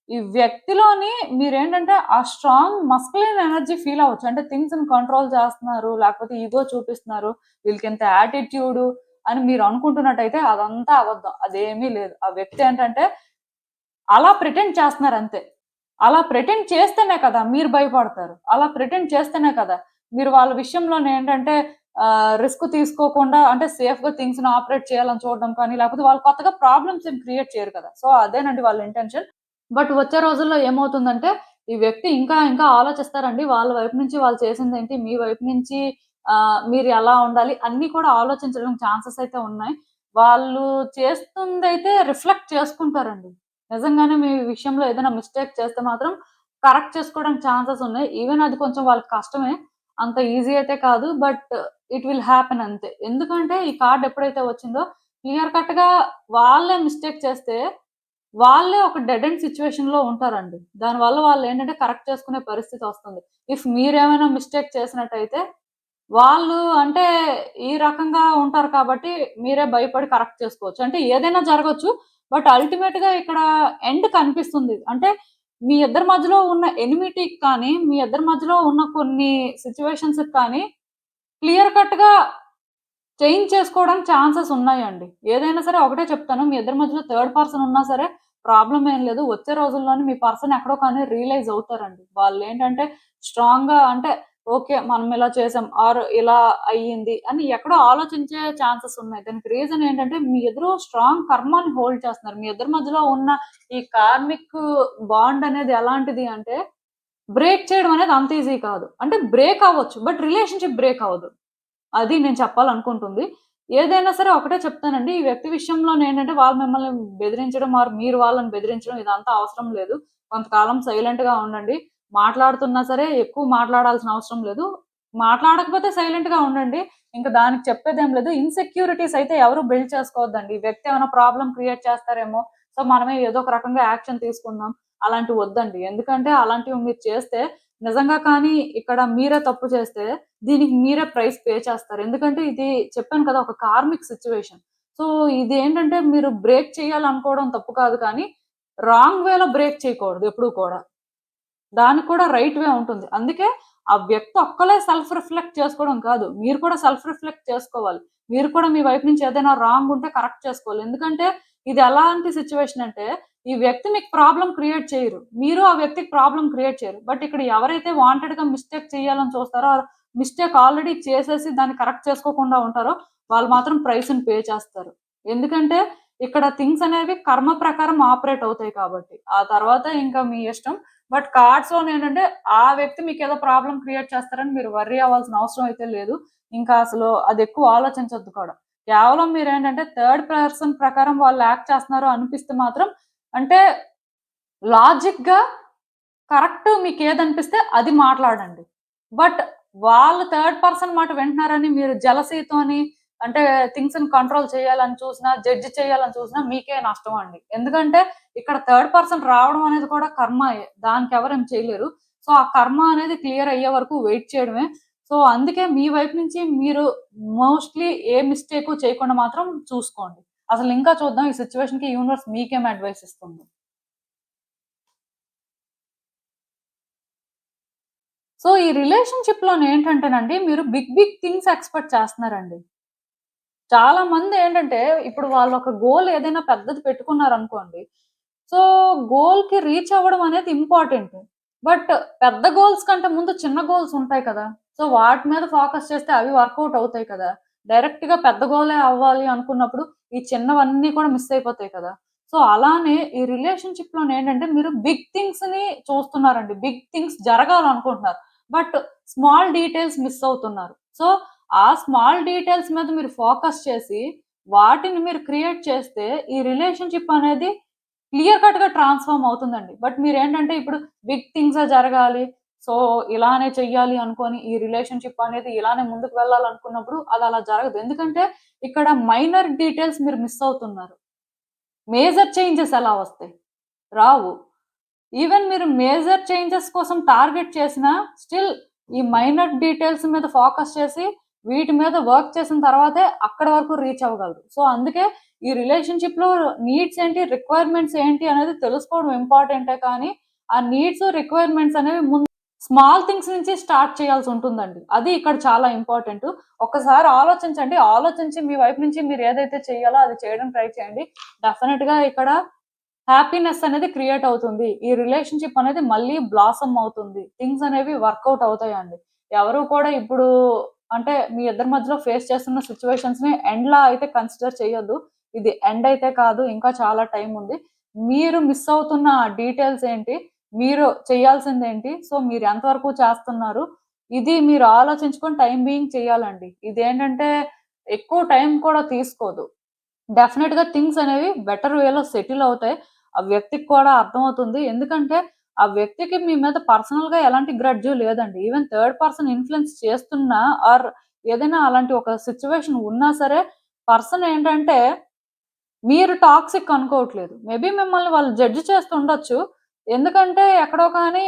[SPEAKER 1] ఈ వ్యక్తిలోని మీరేంటంటే ఆ స్ట్రాంగ్ మస్కులిన్ ఎనర్జీ ఫీల్ అవ్వచ్చు. అంటే థింగ్స్ ని కంట్రోల్ చేస్తున్నారు, లేకపోతే ఈగో చూపిస్తున్నారు, వీళ్ళకి ఎంత యాటిట్యూడ్ అని మీరు అనుకుంటున్నట్టయితే అదంతా అబద్ధం. అదేమీ లేదు. ఆ వ్యక్తి ఏంటంటే అలా ప్రిటెండ్ చేస్తున్నారు అంతే. అలా ప్రిటెండ్ చేస్తేనే కదా మీరు భయపడతారు. అలా ప్రిటెండ్ చేస్తేనే కదా మీరు వాళ్ళ విషయంలోనే ఏంటంటే రిస్క్ తీసుకోకుండా అంటే సేఫ్ గా థింగ్స్ ని ఆపరేట్ చేయాలని చూడడం కానీ, లేకపోతే వాళ్ళు కొత్తగా ప్రాబ్లమ్స్ ఏం క్రియేట్ చేయరు కదా. సో అదేనండి వాళ్ళ ఇంటెన్షన్. బట్ వచ్చే రోజుల్లో ఏమవుతుందంటే ఈ వ్యక్తి ఇంకా ఇంకా ఆలోచిస్తారండి. వాళ్ళ వైపు నుంచి వాళ్ళు చేసిందేంటి, మీ వైపు నుంచి మీరు ఎలా ఉండాలి అన్నీ కూడా ఆలోచించడం ఛాన్సెస్ అయితే ఉన్నాయి. వాళ్ళు చేస్తుందైతే రిఫ్లెక్ట్ చేసుకుంటారండి. నిజంగానే మీ విషయంలో ఏదైనా మిస్టేక్ చేస్తే మాత్రం కరెక్ట్ చేసుకోవడానికి ఛాన్సెస్ ఉన్నాయి. ఈవెన్ అది కొంచెం వాళ్ళకి కష్టమే. అంత ఈజీ అయితే కాదు. బట్ ఇట్ విల్ హ్యాపెన్ అంతే. ఎందుకంటే ఈ కార్డ్ ఎప్పుడైతే వచ్చిందో క్లియర్ కట్ గా వాళ్ళే మిస్టేక్ చేస్తే వాళ్ళే ఒక డెడ్ ఎండ్ సిచ్యువేషన్ లో ఉంటారండి. దానివల్ల వాళ్ళు ఏంటంటే కరెక్ట్ చేసుకునే పరిస్థితి వస్తుంది. ఇఫ్ మీరేమైనా మిస్టేక్ చేసినట్టయితే వాళ్ళు అంటే ఈ రకంగా ఉంటారు కాబట్టి మీరే భయపడి కరెక్ట్ చేసుకోవచ్చు. అంటే ఏదైనా జరగొచ్చు. బట్ అల్టిమేట్ గా ఇక్కడ ఎండ్ కనిపిస్తుంది. అంటే మీ ఇద్దరి మధ్యలో ఉన్న ఎనిమిటీకి కానీ, మీ ఇద్దరి మధ్యలో ఉన్న కొన్ని సిచ్యువేషన్స్ కానీ క్లియర్ కట్ గా చేంజ్ చేసుకోవడానికి ఛాన్సెస్ ఉన్నాయండి. ఏదైనా సరే ఒకటే చెప్తాను. మీ ఇద్దరి మధ్యలో థర్డ్ పర్సన్ ఉన్నా సరే ప్రాబ్లమ్ ఏం లేదు. వచ్చే రోజుల్లోనే మీ పర్సన్ ఎక్కడో కానీ రియలైజ్ అవుతారండి. వాళ్ళేంటంటే స్ట్రాంగ్‌గా అంటే ఓకే. మనం ఇలా చేసాం ఆర్ ఇలా అయ్యింది అని ఎక్కడో ఆలోచించే ఛాన్సెస్ ఉన్నాయి. దానికి రీజన్ ఏంటంటే మీ ఇద్దరు స్ట్రాంగ్ కర్మని హోల్డ్ చేస్తున్నారు. మీ ఇద్దరి మధ్యలో ఉన్న ఈ కార్మిక్ బాండ్ అనేది ఎలాంటిది అంటే బ్రేక్ చేయడం అనేది అంత ఈజీ కాదు. అంటే బ్రేక్ అవ్వచ్చు. బట్ రిలేషన్‌షిప్ బ్రేక్ అవ్వదు. అది నేను చెప్పాలనుకుంటుంది. ఏదైనా సరే ఒకటే చెప్తానండి. ఈ వ్యక్తి విషయంలోనేంటంటే వాళ్ళు మిమ్మల్ని బెదిరించడం ఆర్ మీరు వాళ్ళని బెదిరించడం ఇదంతా అవసరం లేదు. కొంతకాలం సైలెంట్‌గా ఉండండి. మాట్లాడుతున్నా సరే ఎక్కువ మాట్లాడాల్సిన అవసరం లేదు. మాట్లాడకపోతే సైలెంట్‌గా ఉండండి. ఇంక దానికి చెప్పేదేం లేదు. ఇన్‌సెక్యూరిటీస్ అయితే ఎవరు బిల్డ్ చేసుకోవద్దండి. ఈ వ్యక్తి ఏమైనా ప్రాబ్లమ్ క్రియేట్ చేస్తారేమో, సో మనమే ఏదో ఒక రకంగా యాక్షన్ తీసుకుందాం. అలాంటివి వద్దండి. ఎందుకంటే అలాంటివి మీరు చేస్తే నిజంగా కానీ ఇక్కడ మీరే తప్పు చేస్తే దీనికి మీరే ప్రైస్ పే చేస్తారు. ఎందుకంటే ఇది చెప్పాను కదా ఒక కార్మిక్ సిట్యుయేషన్. సో ఇదేంటంటే మీరు బ్రేక్ చేయాలనుకోవడం తప్పు కాదు కానీ, రాంగ్ వేలో బ్రేక్ చేయకూడదు ఎప్పుడు కూడా. దానికి కూడా రైట్ వే ఉంటుంది. అందుకే ఆ వ్యక్తి ఒక్కలే సెల్ఫ్ రిఫ్లెక్ట్ చేసుకోవడం కాదు. మీరు కూడా సెల్ఫ్ రిఫ్లెక్ట్ చేసుకోవాలి. మీరు కూడా మీ వైపు నుంచి ఏదైనా రాంగ్ ఉంటే కరెక్ట్ చేసుకోవాలి. ఎందుకంటే ఇది ఎలాంటి సిట్యుయేషన్ అంటే ఈ వ్యక్తి మీకు ప్రాబ్లమ్ క్రియేట్ చేయరు. మీరు ఆ వ్యక్తికి ప్రాబ్లమ్ క్రియేట్ చేయరు. బట్ ఇక్కడ ఎవరైతే వాంటెడ్‌గా మిస్టేక్ చేయాలని చూస్తారో, మిస్టేక్ ఆల్రెడీ చేసేసి దాన్ని కరెక్ట్ చేసుకోకుండా ఉంటారో వాళ్ళు మాత్రం ప్రైస్‌ని పే చేస్తారు. ఎందుకంటే ఇక్కడ థింగ్స్ అనేవి కర్మ ప్రకారం ఆపరేట్ అవుతాయి కాబట్టి ఆ తర్వాత ఇంకా మీ ఇష్టం. బట్ కార్డ్స్ లో ఏంటంటే ఆ వ్యక్తి మీకు ఏదో ప్రాబ్లం క్రియేట్ చేస్తారని మీరు వర్రీ అవ్వాల్సిన అవసరం అయితే లేదు. ఇంకా అసలు అది ఎక్కువ ఆలోచించొద్దు కూడా. కేవలం మీరు ఏంటంటే థర్డ్ పర్సన్ ప్రకారం వాళ్ళు యాక్ట్ చేస్తున్నారు అనిపిస్తే మాత్రం అంటే లాజిక్ గా కరెక్ట్ మీకు ఏదనిపిస్తే అది మాట్లాడండి. బట్ వాళ్ళు థర్డ్ పర్సన్ మాట వింటున్నారని మీరు జెలసీతోని అంటే థింగ్స్ ని కంట్రోల్ చేయాలని చూసినా, జడ్జ్ చేయాలని చూసినా మీకే నష్టం అండి. ఎందుకంటే ఇక్కడ థర్డ్ పర్సన్ రావడం అనేది కూడా కర్మయే. దానికి ఎవరేం చేయలేరు. సో ఆ కర్మ అనేది క్లియర్ అయ్యే వరకు వెయిట్ చేయడమే. సో అందుకే మీ వైపు నుంచి మీరు మోస్ట్‌లీ ఏ మిస్టేక్ చేయకుండా మాత్రం చూసుకోండి. అసలు ఇంకా చూద్దాం ఈ సిట్యుయేషన్‌కి యూనివర్స్ మీకేం అడ్వైస్ ఇస్తుందో. సో ఈ రిలేషన్‌షిప్ లోనేంటంటేనండి మీరు బిగ్ బిగ్ థింగ్స్ ఎక్స్‌పెక్ట్ చేస్తున్నారండి. చాలా మంది ఏంటంటే ఇప్పుడు వాళ్ళు ఒక గోల్ ఏదైనా పెద్దది పెట్టుకున్నారనుకోండి. సో గోల్‌కి రీచ్ అవ్వడం అనేది ఇంపార్టెంట్. బట్ పెద్ద గోల్స్ కంటే ముందు చిన్న గోల్స్ ఉంటాయి కదా! సో వాటి మీద ఫోకస్ చేస్తే అవి వర్కౌట్ అవుతాయి కదా! డైరెక్ట్‌గా పెద్ద గోలే అవ్వాలి అనుకున్నప్పుడు ఈ చిన్నవన్నీ కూడా మిస్ అయిపోతాయి కదా! సో అలానే ఈ రిలేషన్‌షిప్‌లోనేంటంటే మీరు బిగ్ థింగ్స్‌ని చూస్తున్నారండి. బిగ్ థింగ్స్ జరగాలనుకుంటున్నారు. బట్ స్మాల్ డీటెయిల్స్ మిస్ అవుతున్నారు. సో ఆ స్మాల్ డీటెయిల్స్ మీద మీరు ఫోకస్ చేసి, వాటిని మీరు క్రియేట్ చేస్తే, ఈ రిలేషన్‌షిప్ అనేది క్లియర్ కట్‌గా ట్రాన్స్‌ఫార్మ్ అవుతుందండి. బట్ మీరేంటంటే ఇప్పుడు బిగ్ థింగ్సే జరగాలి. సో, ఇలానే చెయ్యాలి అనుకోని ఈ రిలేషన్‌షిప్ అనేది ఇలానే ముందుకు వెళ్ళాలనుకున్నప్పుడు అది అలా జరగదు. ఎందుకంటే ఇక్కడ మైనర్ డీటెయిల్స్ మీరు మిస్ అవుతున్నారు. మేజర్ చేంజెస్ ఎలా వస్తాయి? రావు. ఈవెన్ మీరు మేజర్ చేంజెస్ కోసం టార్గెట్ చేసినా స్టిల్ ఈ మైనర్ డీటెయిల్స్ మీద ఫోకస్ చేసి వీటి మీద వర్క్ చేసిన తర్వాతే అక్కడి వరకు రీచ్ అవ్వగలరు. సో అందుకే ఈ రిలేషన్‌షిప్ లో నీడ్స్ ఏంటి, రిక్వైర్మెంట్స్ ఏంటి అనేది తెలుసుకోవడం ఇంపార్టెంటే కానీ ఆ నీడ్స్, రిక్వైర్మెంట్స్ అనేవి ముందు స్మాల్ థింగ్స్ నుంచి స్టార్ట్ చేయాల్సి ఉంటుందండి. అది ఇక్కడ చాలా ఇంపార్టెంట్. ఒక్కసారి ఆలోచించండి. ఆలోచించి మీ వైపు నుంచి మీరు ఏదైతే చేయాలో అది చేయడం ట్రై చేయండి. డెఫినిట్‌గా ఇక్కడ హ్యాపీనెస్ అనేది క్రియేట్ అవుతుంది. ఈ రిలేషన్‌షిప్ అనేది మళ్ళీ బ్లాసమ్ అవుతుంది. థింగ్స్ అనేవి వర్కౌట్ అవుతాయండి. ఎవరు కూడా ఇప్పుడు అంటే మీ ఇద్దరి మధ్యలో ఫేస్ చేస్తున్న సిట్యుయేషన్స్‌ని ఎండ్‌లా అయితే కన్సిడర్ చేయొద్దు. ఇది ఎండ్ అయితే కాదు. ఇంకా చాలా టైం ఉంది. మీరు మిస్ అవుతున్న డీటెయిల్స్ ఏంటి? మీరు చేయాల్సిందేంటి? సో మీరు ఎంతవరకు చేస్తున్నారు? ఇది మీరు ఆలోచించుకొని టైమ్ బీయింగ్ చేయాలండి. ఇదేంటంటే ఎక్కువ టైం కూడా తీసుకోదు. డెఫినిట్‌గా థింగ్స్ అనేవి బెటర్ వేలో సెటిల్ అవుతాయి. ఆ వ్యక్తికి కూడా అర్థమవుతుంది. ఎందుకంటే, ఆ వ్యక్తికి మీ మీద పర్సనల్‌గా ఎలాంటి గ్రడ్జు లేదండి. ఈవెన్ థర్డ్ పర్సన్ ఇన్‌ఫ్లుయెన్స్ చేస్తున్నా ఆర్ ఏదైనా అలాంటి ఒక సిట్యుయేషన్ ఉన్నా సరే, పర్సన్ ఏంటంటే, మీరు టాక్సిక్ అనుకోవట్లేదు. మేబీ మిమ్మల్ని వాళ్ళు జడ్జ్ చేస్తుండొచ్చు. ఎందుకంటే, ఎక్కడో కానీ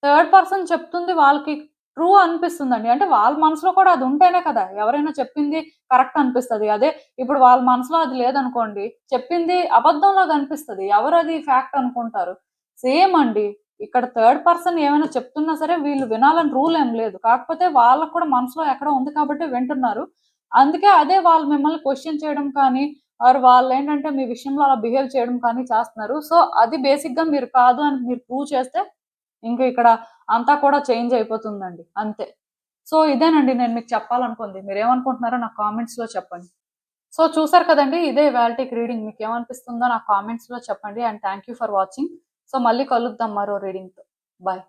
[SPEAKER 1] థర్డ్ పర్సన్ చెప్తుంది వాళ్ళకి ట్రూ అనిపిస్తుందండి. అంటే వాళ్ళ మనసులో కూడా అది ఉంటేనే కదా! ఎవరైనా చెప్పింది కరెక్ట్ అనిపిస్తది. అదే ఇప్పుడు వాళ్ళ మనసులో అది లేదనుకోండి, చెప్పింది అబద్ధంలాగా అనిపిస్తది. ఎవరది ఫ్యాక్ట్ అనుకుంటారు. సేమ్ అండి. ఇక్కడ థర్డ్ పర్సన్ ఏమైనా చెప్తున్నా సరే వీళ్ళు వినాలని రూల్ ఏం లేదు. కాకపోతే వాళ్ళకి కూడా మనసులో ఎక్కడో ఉంది కాబట్టి వింటున్నారు. అందుకే అదే వాళ్ళు మిమ్మల్ని క్వెషన్ చేయడం కానీ, ఆర్ వాళ్ళేంటంటే మీ విషయంలో అలా బిహేవ్ చేయడం కానీ చేస్తున్నారు. సో, అది బేసిక్‌గా మీరు కాదు అని మీరు ప్రూవ్ చేస్తే ఇంక ఇక్కడ అంతా కూడా చేంజ్ అయిపోతుందండి. అంతే. సో, ఇదేనండి నేను మీకు చెప్పాలనుకుంది. మీరేమనుకుంటున్నారో నాకు కామెంట్స్‌లో చెప్పండి. సో, చూసారు కదండీ! ఇదే ఇవాల్టికి రీడింగ్. మీకేమనిపిస్తుందో నాకు కామెంట్స్‌లో చెప్పండి. And thank you for watching. So, మళ్ళీ కలుద్దాం మరో రీడింగ్‌తో. బాయ్.